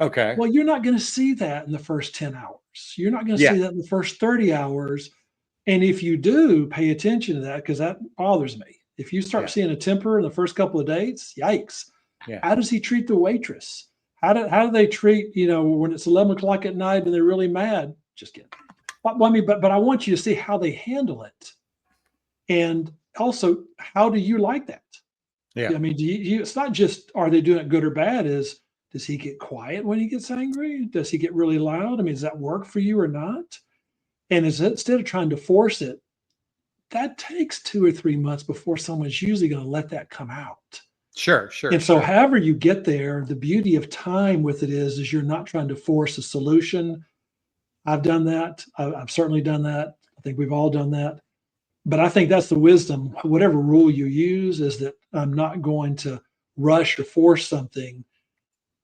S1: Okay.
S2: Well, you're not going to see that in the first 10 hours. You're not going to
S1: Yeah.
S2: see that in the first 30 hours. And if you do, pay attention to that, because that bothers me. If you start
S1: Yeah.
S2: seeing a temper in the first couple of dates, yikes.
S1: Yeah.
S2: How does he treat the waitress? How do they treat, when it's 11 o'clock at night and they're really mad? Just kidding. But I want you to see how they handle it. And also, how do you like that?
S1: Yeah.
S2: I mean, it's not just, are they doing it good or bad? Does he get quiet when he gets angry? Does he get really loud? I mean, does that work for you or not? And instead of trying to force it, that takes 2 or 3 months before someone's usually going to let that come out.
S1: Sure.
S2: And so however you get there, the beauty of time with it is you're not trying to force a solution. I've done that. I've certainly done that. I think we've all done that. But I think that's the wisdom. Whatever rule you use is that I'm not going to rush or force something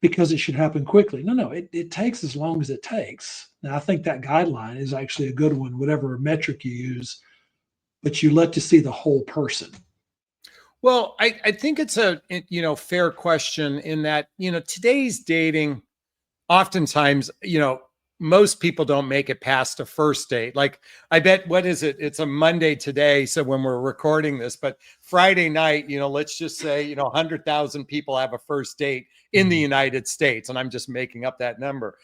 S2: because it should happen quickly. No, it takes as long as it takes. Now, I think that guideline is actually a good one, whatever metric you use, but you let to see the whole person.
S1: Well, I think it's a fair question in that, today's dating, oftentimes, most people don't make it past a first date. Like, I bet, what is it? It's a Monday today. So when we're recording this, but Friday night, let's just say, 100,000 people have a first date in the United States. And I'm just making up that number.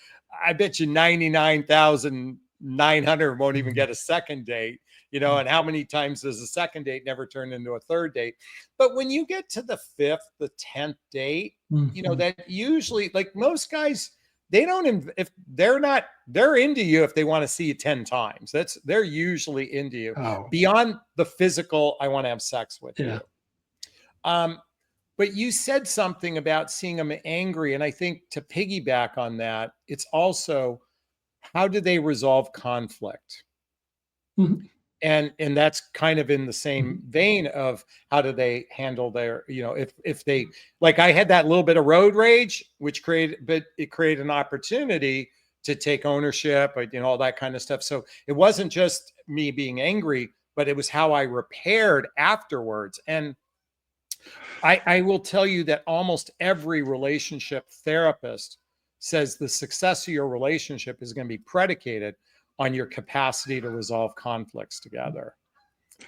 S1: I bet you 99,900 won't even get a second date, and how many times does a second date never turn into a third date? But when you get to the 5th, the 10th date, that usually, like, most guys, they don't, if they're into you if they want to see you 10 times. They're usually into you beyond the physical, I want to have sex with you. But you said something about seeing them angry. And I think to piggyback on that, it's also, how do they resolve conflict?
S2: Mm-hmm.
S1: And that's kind of in the same vein of, how do they handle their, if they, like, I had that little bit of road rage, which created an opportunity to take ownership, all that kind of stuff. So it wasn't just me being angry, but it was how I repaired afterwards. And I will tell you that almost every relationship therapist says the success of your relationship is going to be predicated on your capacity to resolve conflicts together.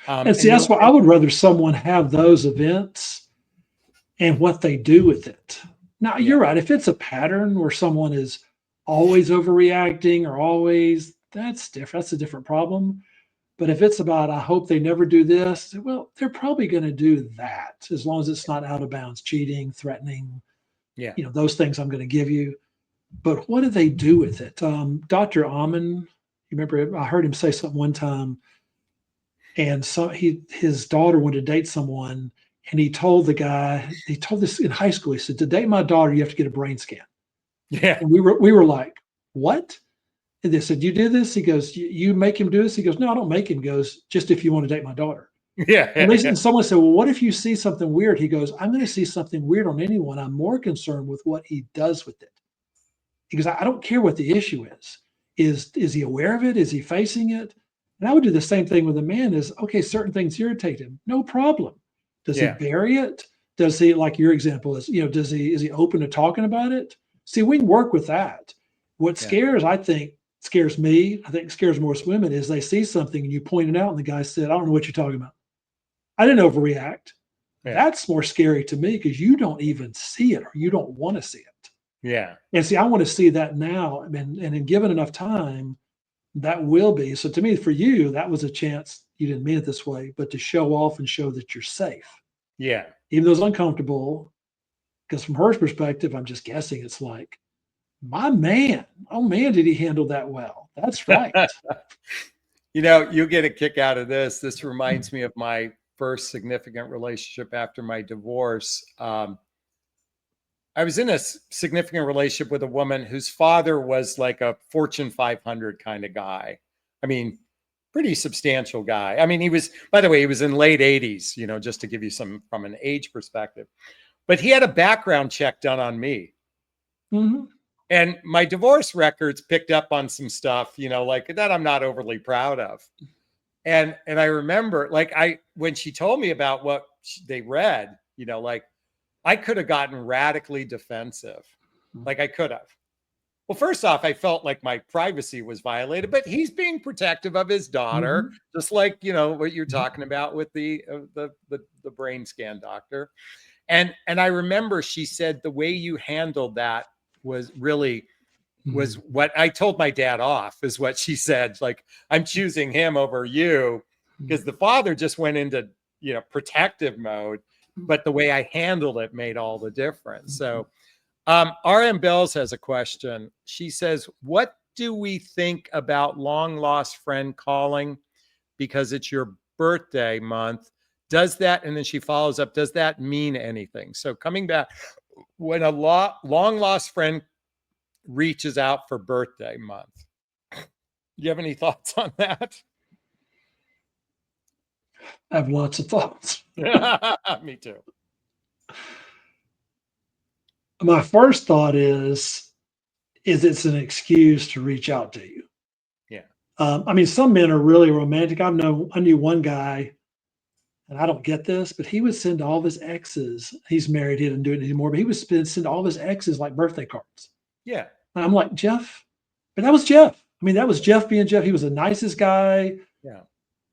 S2: And see, that's why I would rather someone have those events and what they do with it. Now, you're right. If it's a pattern where someone is always overreacting or always, that's different. That's a different problem. But if it's about, I hope they never do this, well, they're probably going to do that as long as it's not out of bounds, cheating, threatening, those things I'm going to give you. But what do they do with it? Dr. Amen, you remember, I heard him say something one time, and so his daughter wanted to date someone, and he told this in high school. He said, to date my daughter, you have to get a brain scan.
S1: Yeah.
S2: And we were like, what? And they said, you did this? He goes, you make him do this? He goes, no, I don't make him. He goes, just if you want to date my daughter.
S1: Yeah.
S2: And, and someone said, well, what if you see something weird? He goes, I'm going to see something weird on anyone. I'm more concerned with what he does with it. Because I don't care what the issue is. Is he aware of it? Is he facing it? And I would do the same thing with a man is, okay, certain things irritate him. No problem. Does he
S1: Yeah.
S2: bury it? Does he, like your example is, is he open to talking about it? See, we can work with that. What I think scares me, I think scares most women is they see something and you point it out and the guy said, I don't know what you're talking about. I didn't overreact.
S1: Yeah.
S2: That's more scary to me because you don't even see it or you don't want to see it.
S1: Yeah.
S2: And see, I want to see that now. And in given enough time, that will be. So to me, for you, that was a chance. You didn't mean it this way, but to show off and show that you're safe.
S1: Yeah.
S2: Even though it's uncomfortable, because from her perspective, I'm just guessing it's like, my man, oh man, did he handle that well? That's right.
S1: You get a kick out of this. This reminds me of my first significant relationship after my divorce. I was in a significant relationship with a woman whose father was like a Fortune 500 kind of guy. I mean, pretty substantial guy. I mean, he was, by the way, he was in late 80s, just to give you some from an age perspective. But he had a background check done on me.
S2: Mm-hmm.
S1: And my divorce records picked up on some stuff, like that I'm not overly proud of. And I remember, when she told me about what they read, I could have gotten radically defensive. Like I could have. Well, first off, I felt like my privacy was violated, but he's being protective of his daughter, just like, what you're talking about with the brain scan doctor. And I remember she said the way you handled that was what I told my dad off, is what she said. Like, I'm choosing him over you because the father just went into, protective mode, but the way I handled it made all the difference. So RM Bells has a question. She says, what do we think about long lost friend calling because it's your birthday month? Does that, and then she follows up, does that mean anything? So coming back, when a long lost friend reaches out for birthday month, do you have any thoughts on that?
S2: I have lots of thoughts.
S1: Me too.
S2: My first thought is it's an excuse to reach out to you.
S1: Yeah.
S2: I mean, some men are really romantic. I knew one guy, and I don't get this, but he would send all of his exes. He's married. He didn't do it anymore, but he would send all of his exes like birthday cards.
S1: Yeah.
S2: And I'm like, Jeff, but that was Jeff. I mean, that was Jeff being Jeff. He was the nicest guy.
S1: Yeah.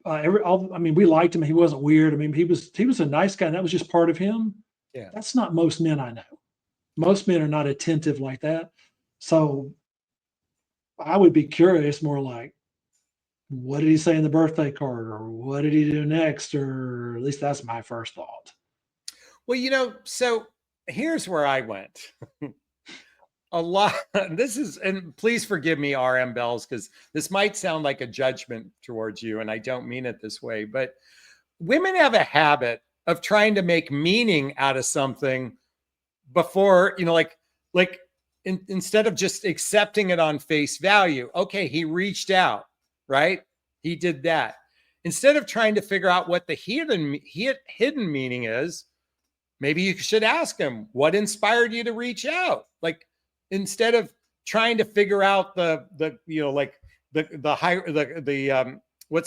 S2: We liked him. He wasn't weird. I mean, he was a nice guy, and that was just part of him.
S1: Yeah.
S2: That's not most men I know. Most men are not attentive like that. So I would be curious, more like, what did he say in the birthday card, or what did he do next? Or at least that's my first thought.
S1: Well, so here's where I went. A lot. And please forgive me, RM Bells, because this might sound like a judgment towards you, and I don't mean it this way, but women have a habit of trying to make meaning out of something before, instead of just accepting it on face value. Okay, he reached out, right? He did that. Instead of trying to figure out what the hidden meaning is, maybe you should ask him, what inspired you to reach out? Like, instead of trying to figure out what's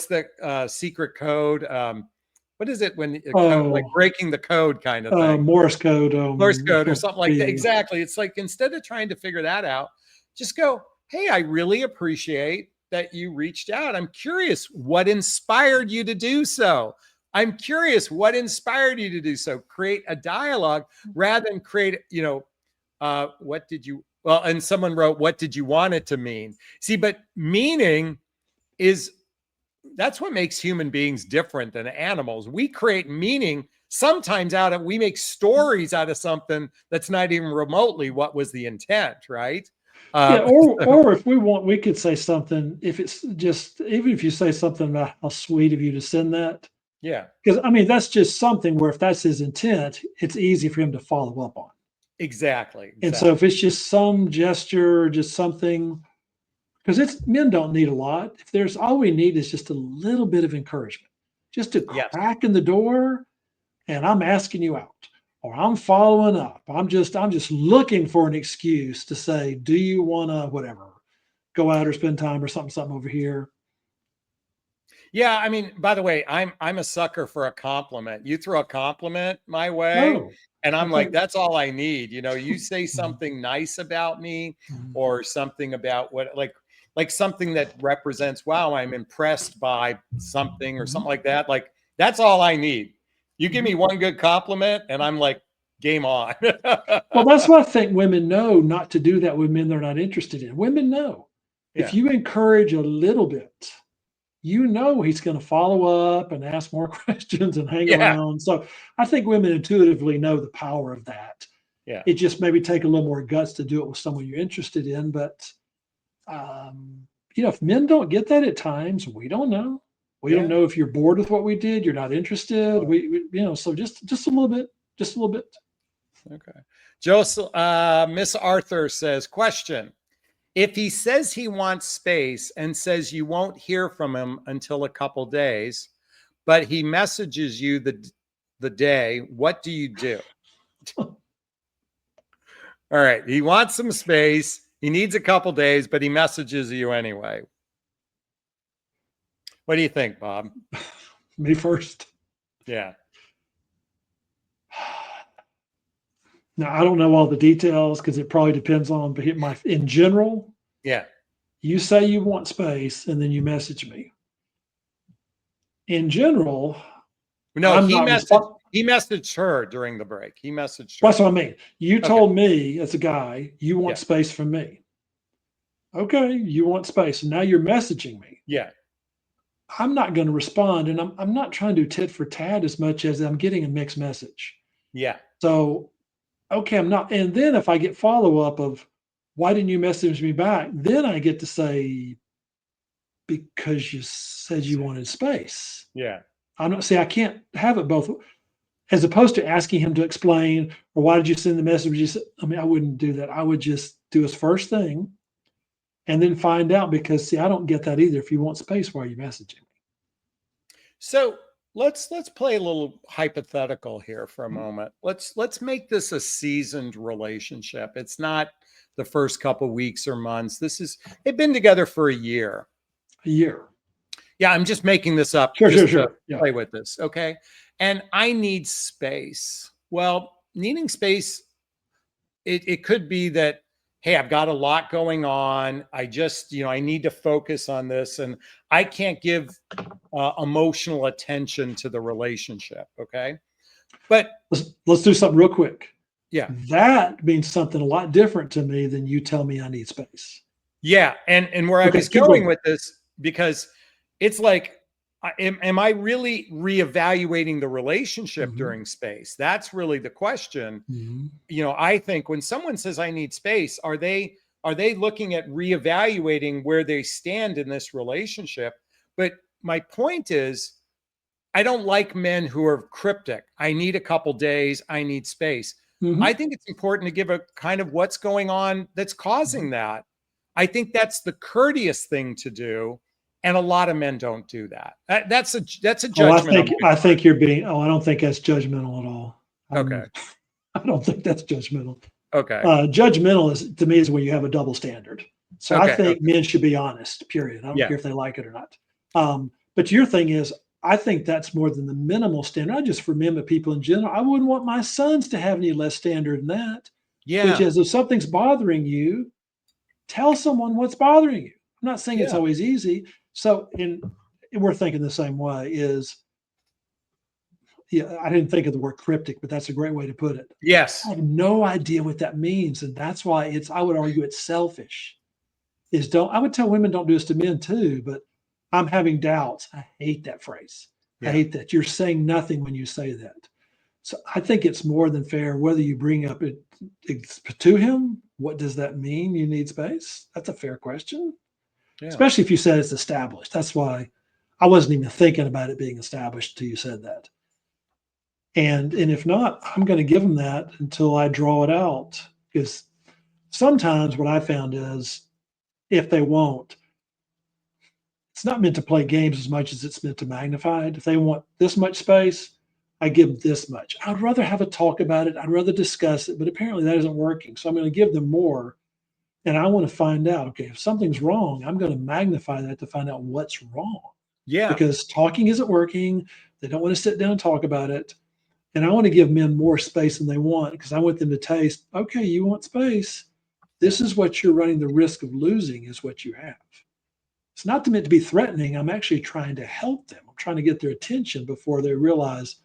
S1: the secret code? What is it when like breaking the code kind of thing?
S2: Morse code.
S1: Morse code or something like that. Exactly. It's like, instead of trying to figure that out, just go, hey, I really appreciate that you reached out. I'm curious what inspired you to do so. I'm curious what inspired you to do so. Create a dialogue rather than create, what did you, well, and someone wrote, what did you want it to mean? See, but meaning that's what makes human beings different than animals. We create meaning sometimes we make stories out of something that's not even remotely what was the intent, right?
S2: Or if we want, we could say something, if it's just, even if you say something about how sweet of you to send that.
S1: Yeah.
S2: Because I mean, that's just something where if that's his intent, it's easy for him to follow up on.
S1: Exactly.
S2: And so if it's just some gesture, just something, because it's men don't need a lot. If there's all we need is just a little bit of encouragement, just a
S1: Yes.
S2: crack in the door, and I'm asking you out, or I'm following up. I'm just looking for an excuse to say, do you want to whatever, go out or spend time or something over here?
S1: Yeah, I mean, by the way, I'm a sucker for a compliment. You throw a compliment my way,
S2: No,
S1: and
S2: I
S1: I'm like,
S2: think.
S1: that's all I need. You say something nice about me
S2: Mhm.
S1: or something about what like something that represents, wow, I'm impressed by something or something like that. Like that's all I need. You give me one good compliment and I'm like, game on.
S2: Well, that's why I think women know not to do that with men they're not interested in. Women know if
S1: Yeah.
S2: you encourage a little bit, you know he's going to follow up and ask more questions and hang
S1: Yeah.
S2: around. So I think women intuitively know the power of that.
S1: Yeah.
S2: It just maybe take a little more guts to do it with someone you're interested in. But if men don't get that at times, we don't know. We don't
S1: Yeah.
S2: know if you're bored with what we did, you're not interested. So just a little bit, just a little bit.
S1: Okay. Joseph, Miss Arthur says, question. If he says he wants space and says you won't hear from him until a couple days, but he messages you the day, what do you do? All right. He wants some space. He needs a couple days, but he messages you anyway. What do you think, Bob?
S2: Me first.
S1: Yeah.
S2: Now I don't know all the details because it probably depends on in general.
S1: Yeah.
S2: You say you want space and then you message me. In general,
S1: No,
S2: I'm not responding.
S1: he messaged her during the break. He messaged her.
S2: That's what I mean. You
S1: Okay.
S2: told me as a guy, you want
S1: Yeah.
S2: space from me. Okay, you want space. And now you're messaging me.
S1: Yeah.
S2: I'm not going to respond. And I'm not trying to do tit for tat as much as I'm getting a mixed message.
S1: Yeah.
S2: So, okay, I'm not. And then if I get follow up of why didn't you message me back? Then I get to say, because you said you wanted space.
S1: Yeah.
S2: I can't have it both, as opposed to asking him to explain, or why did you send the message? I wouldn't do that. I would just do his first thing and then find out, because see, I don't get that either. If you want space, why are you messaging me?
S1: So let's play a little hypothetical here for a moment. Let's make this a seasoned relationship. It's not the first couple weeks or months. They've been together for a year.
S2: A year.
S1: Yeah, I'm just making this up.
S2: Sure. Yeah.
S1: Play with this, okay? And I need space. Well, needing space, it could be that, hey, I've got a lot going on. I just, I need to focus on this, and I can't give emotional attention to the relationship. Okay, but
S2: let's do something real quick.
S1: Yeah,
S2: that means something a lot different to me than you tell me I need space.
S1: Yeah, and where I was going with this, because it's like, am I really reevaluating the relationship during space? That's really the question. I think when someone says I need space, are they looking at reevaluating where they stand in this relationship? But my point is, I don't like men who are cryptic. I need a couple days. I need space. I think it's important to give a kind of what's going on that's causing that. I think that's the courteous thing to do. And a lot of men don't do that. That's a judgment.
S2: I think you're being. I don't think that's judgmental at all.
S1: Okay.
S2: I don't think that's judgmental.
S1: Okay.
S2: Judgmental to me is when you have a double standard. So I think men should be honest. Period. I don't care if they like it or not. But your thing is, I think that's more than the minimal standard. Not just for men, but people in general. I wouldn't want my sons to have any less standard than that.
S1: Yeah.
S2: Which is, if something's bothering you, tell someone what's bothering you. I'm not saying it's always easy. So, we're thinking the same way. I didn't think of the word cryptic, but that's a great way to put it.
S1: Yes.
S2: I have no idea what that means, and that's why I would argue it's selfish. I would tell women don't do this to men too, but I'm having doubts. I hate that phrase. I hate that. You're saying nothing when you say that. So I think it's more than fair whether you bring up it to him. What does that mean? You need space? That's a fair question. Yeah. Especially if you said it's established. That's why I wasn't even thinking about it being established until you said that. And if not, I'm going to give them that until I draw it out. Because sometimes what I found is if they won't. It's not meant to play games as much as it's meant to magnify it. If they want this much space, I give this much. I'd rather have a talk about it. I'd rather discuss it, but apparently that isn't working. So I'm going to give them more. And I want to find out, okay, if something's wrong, I'm going to magnify that to find out what's wrong
S1: Yeah.
S2: because talking isn't working. They don't want to sit down and talk about it. And I want to give men more space than they want because I want them to taste, okay, you want space. This is what you're running the risk of losing, is what you have. It's not meant to be threatening. I'm actually trying to help them. I'm trying to get their attention before they realize,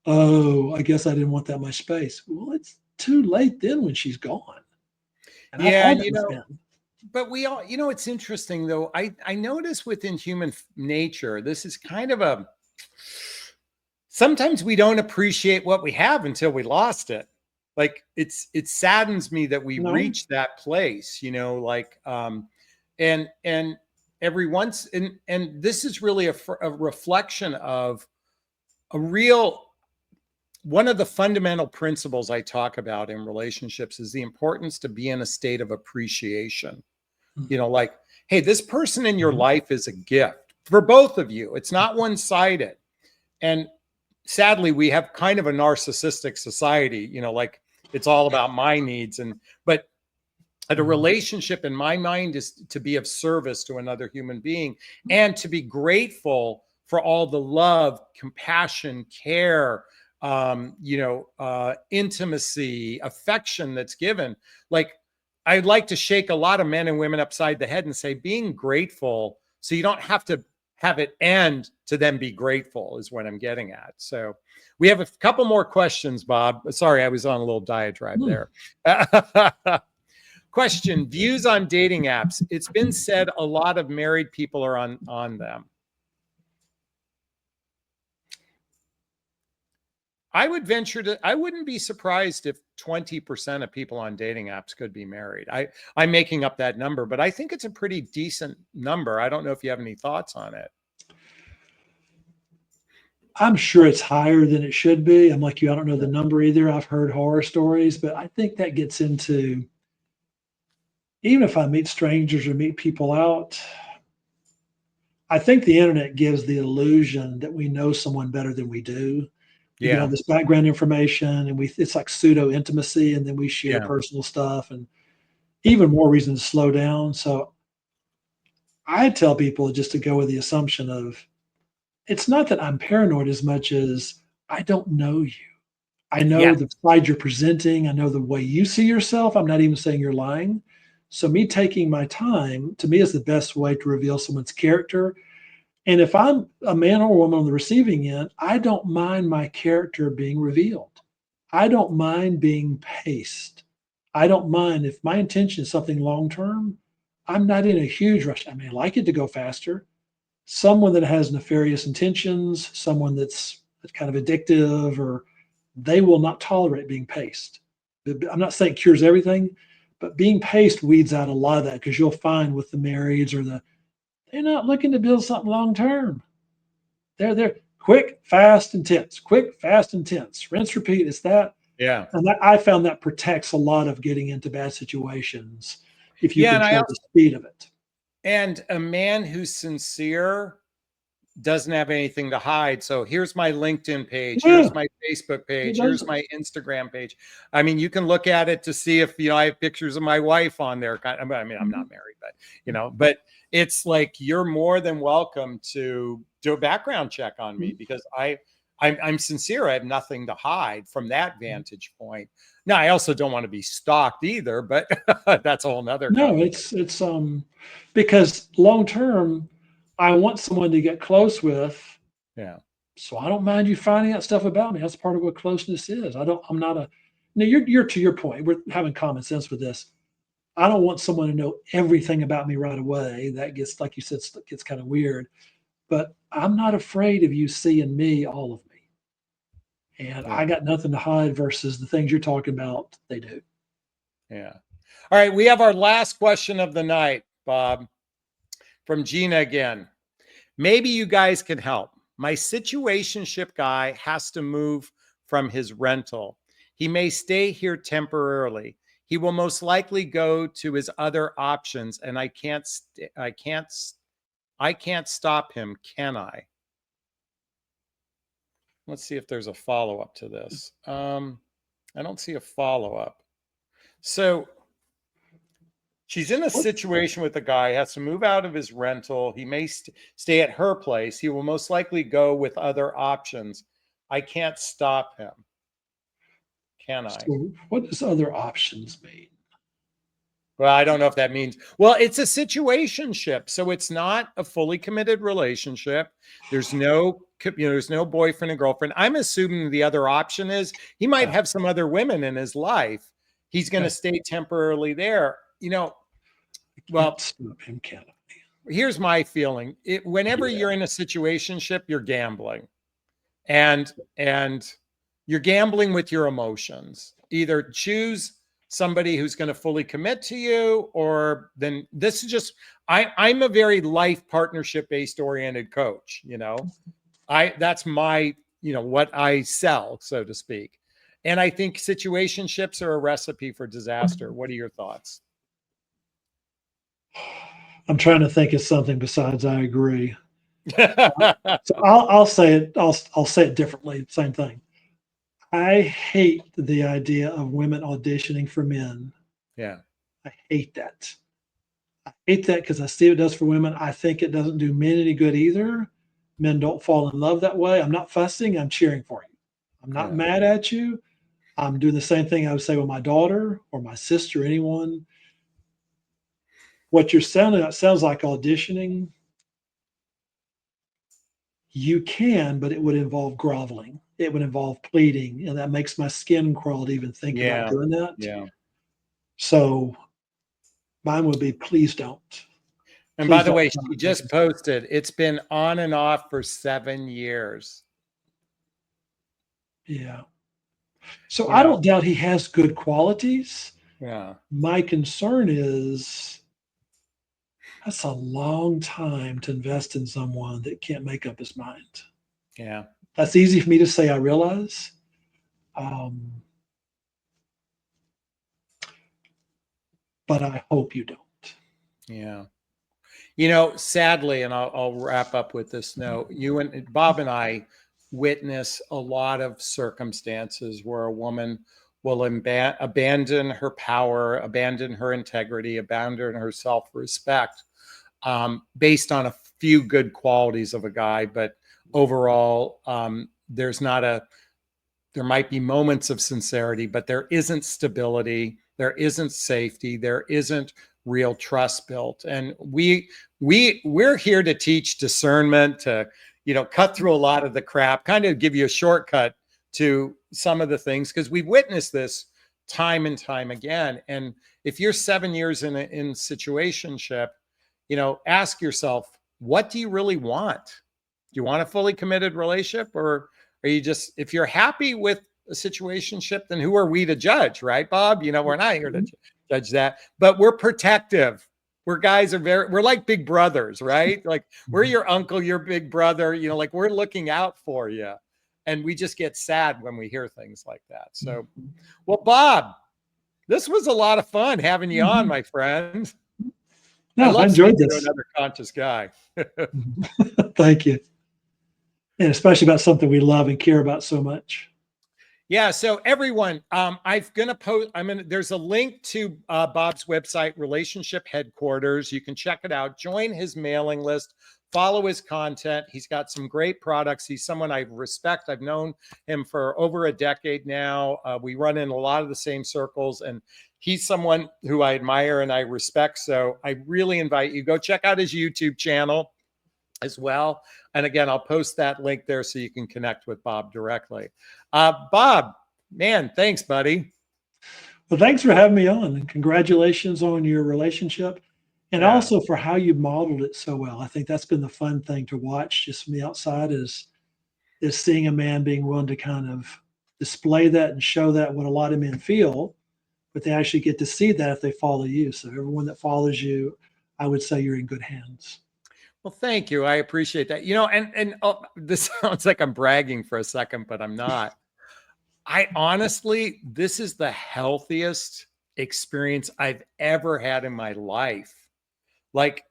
S2: oh, I guess I didn't want that much space. Well, it's too late then when she's gone. And I've
S1: Yeah.
S2: had that with men.
S1: But we all, it's interesting though. I notice within human nature, this is kind of a, sometimes we don't appreciate what we have until we lost it. Like it saddens me that we
S2: No.
S1: reach that place, like, and every once, and this is really a reflection of a real, one of the fundamental principles I talk about in relationships is the importance to be in a state of appreciation. Like, hey, this person in your life is a gift for both of you. It's not one-sided. And sadly, we have kind of a narcissistic society, like it's all about my needs. But a relationship in my mind is to be of service to another human being and to be grateful for all the love, compassion, care, intimacy, affection that's given. Like, I'd like to shake a lot of men and women upside the head and say, being grateful, so you don't have to have it end to then be grateful, is what I'm getting at. So we have a couple more questions, Bob. Sorry, I was on a little diatribe there. Question, views on dating apps. It's been said a lot of married people are on them. I would venture to, I wouldn't be surprised if 20% of people on dating apps could be married. I'm making up that number, but I think it's a pretty decent number. I don't know if you have any thoughts on it.
S2: I'm sure it's higher than it should be. I'm like you, I don't know the number either. I've heard horror stories, but I think that gets into, even if I meet strangers or meet people out, I think the internet gives the illusion that we know someone better than we do. We get all this background information and it's like pseudo intimacy, and then we share personal stuff, and even more reason to slow down. So I tell people just to go with the assumption of, it's not that I'm paranoid as much as I don't know you. I know the side you're presenting. I know the way you see yourself. I'm not even saying you're lying. So me taking my time, to me, is the best way to reveal someone's character. And if I'm a man or a woman on the receiving end, I don't mind my character being revealed. I don't mind being paced. I don't mind if my intention is something long term. I'm not in a huge rush. I may like it to go faster. Someone that has nefarious intentions, someone that's kind of addictive, or they will not tolerate being paced. I'm not saying it cures everything, but being paced weeds out a lot of that, because you'll find with the marrieds or they're not looking to build something long term. They're quick, fast, intense. Quick, fast, intense. Rinse, repeat. It's that.
S1: Yeah.
S2: And I found that protects a lot of getting into bad situations if you control the speed of it.
S1: And a man who's sincere doesn't have anything to hide. So here's my LinkedIn page. Here's my Facebook page. Here's my Instagram page. I mean, you can look at it to see if, I have pictures of my wife on there. I mean, I'm not married, but it's like, you're more than welcome to do a background check on me, because I'm sincere. I have nothing to hide from that vantage point. Now, I also don't want to be stalked either, but that's a whole nother.
S2: No, it's because long term, I want someone to get close with.
S1: Yeah.
S2: So I don't mind you finding out stuff about me. That's part of what closeness is. I'm not a, now you're to your point. We're having common sense with this. I don't want someone to know everything about me right away. That gets, like you said, gets kind of weird. But I'm not afraid of you seeing me, all of me. And I got nothing to hide versus the things you're talking about, they do.
S1: Yeah. All right. We have our last question of the night, Bob, from Gina again. Maybe you guys can help. My situationship guy has to move from his rental. He may stay here temporarily. he will most likely go to his other options, and I can't stop him, can I? Let's see if there's a follow-up to this. I don't see a follow-up. So she's in a situation with a guy, has to move out of his rental. He may stay at her place. He will most likely go with other options. I can't stop him. Can I?
S2: So what does other options mean?
S1: Well, I don't know if that means, well, it's a situationship. So it's not a fully committed relationship. There's no, there's no boyfriend and girlfriend. I'm assuming the other option is he might have some other women in his life. He's going to stay temporarily there. Well,
S2: stop him, can I?
S1: Here's my feeling. Whenever you're in a situationship, you're gambling. And you're gambling with your emotions. Either choose somebody who's going to fully commit to you, or then this is just, I'm a very life partnership based oriented coach. That's my, what I sell, so to speak. And I think situationships are a recipe for disaster. What are your thoughts?
S2: I'm trying to think of something besides I agree. So I'll say it. I'll say it differently. Same thing. I hate the idea of women auditioning for men.
S1: Yeah.
S2: I hate that. I hate that because I see what it does for women. I think it doesn't do men any good either. Men don't fall in love that way. I'm not fussing. I'm cheering for you. I'm not mad at you. I'm doing the same thing I would say with my daughter or my sister, anyone. What you're sounding out sounds like auditioning. You can, but it would involve groveling. It would involve pleading, and that makes my skin crawl to even think about doing that.
S1: Yeah.
S2: So mine would be, please don't.
S1: And by the way, she just posted, it's been on and off for 7 years.
S2: Yeah. So I don't doubt he has good qualities.
S1: Yeah.
S2: My concern is that's a long time to invest in someone that can't make up his mind.
S1: Yeah.
S2: That's easy for me to say, I realize. But I hope you don't.
S1: Yeah. Sadly, and I'll wrap up with this note, you and Bob and I witness a lot of circumstances where a woman will abandon her power, abandon her integrity, abandon her self-respect, based on a few good qualities of a guy. But overall, there might be moments of sincerity, but there isn't stability. There isn't safety. There isn't real trust built. And we're here to teach discernment, to, cut through a lot of the crap, kind of give you a shortcut to some of the things, because we've witnessed this time and time again. And if you're 7 years in situationship, ask yourself, what do you really want? Do you want a fully committed relationship, or are you just, if you're happy with a situationship, then who are we to judge, right, Bob? We're not here to judge that, but we're protective. We're like big brothers, right? Like we're your uncle, your big brother, like we're looking out for you. And we just get sad when we hear things like that. So, well, Bob, this was a lot of fun having you on, my friend.
S2: No, I enjoyed this.
S1: Another conscious guy.
S2: Thank you. And especially about something we love and care about so much.
S1: Yeah. So everyone, there's a link to Bob's website, Relationship Headquarters. You can check it out, join his mailing list, follow his content. He's got some great products. He's someone I respect. I've known him for over a decade now. We run in a lot of the same circles, and he's someone who I admire and I respect. So I really invite you, go check out his YouTube channel as well. And again, I'll post that link there so you can connect with Bob directly. Bob, man, thanks, buddy.
S2: Well, thanks for having me on, and congratulations on your relationship, and also for how you modeled it so well. I think that's been the fun thing to watch just from the outside, is seeing a man being willing to kind of display that and show that, what a lot of men feel, but they actually get to see that if they follow you. So everyone that follows you, I would say you're in good hands.
S1: Well, thank you. I appreciate that. This sounds like I'm bragging for a second, but I'm not. I honestly, this is the healthiest experience I've ever had in my life. Like,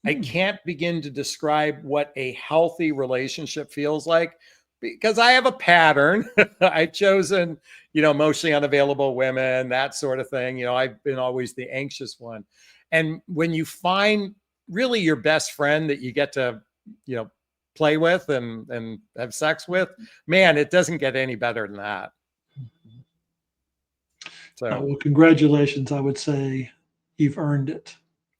S1: I can't begin to describe what a healthy relationship feels like because I have a pattern. I've chosen, emotionally unavailable women, that sort of thing. I've been always the anxious one. And when you find really your best friend that you get to, play with and have sex with, man, it doesn't get any better than that. So
S2: Well, congratulations. I would say you've earned it.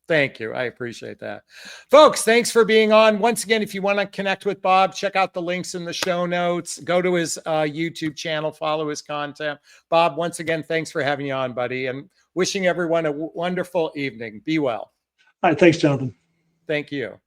S1: thank you. I appreciate that. Folks, thanks for being on. Once again, if you want to connect with Bob, check out the links in the show notes. Go to his YouTube channel, follow his content. Bob, once again, thanks for having you on, buddy, and wishing everyone a wonderful evening. Be well.
S2: All right. Thanks, Jonathan.
S1: Thank you.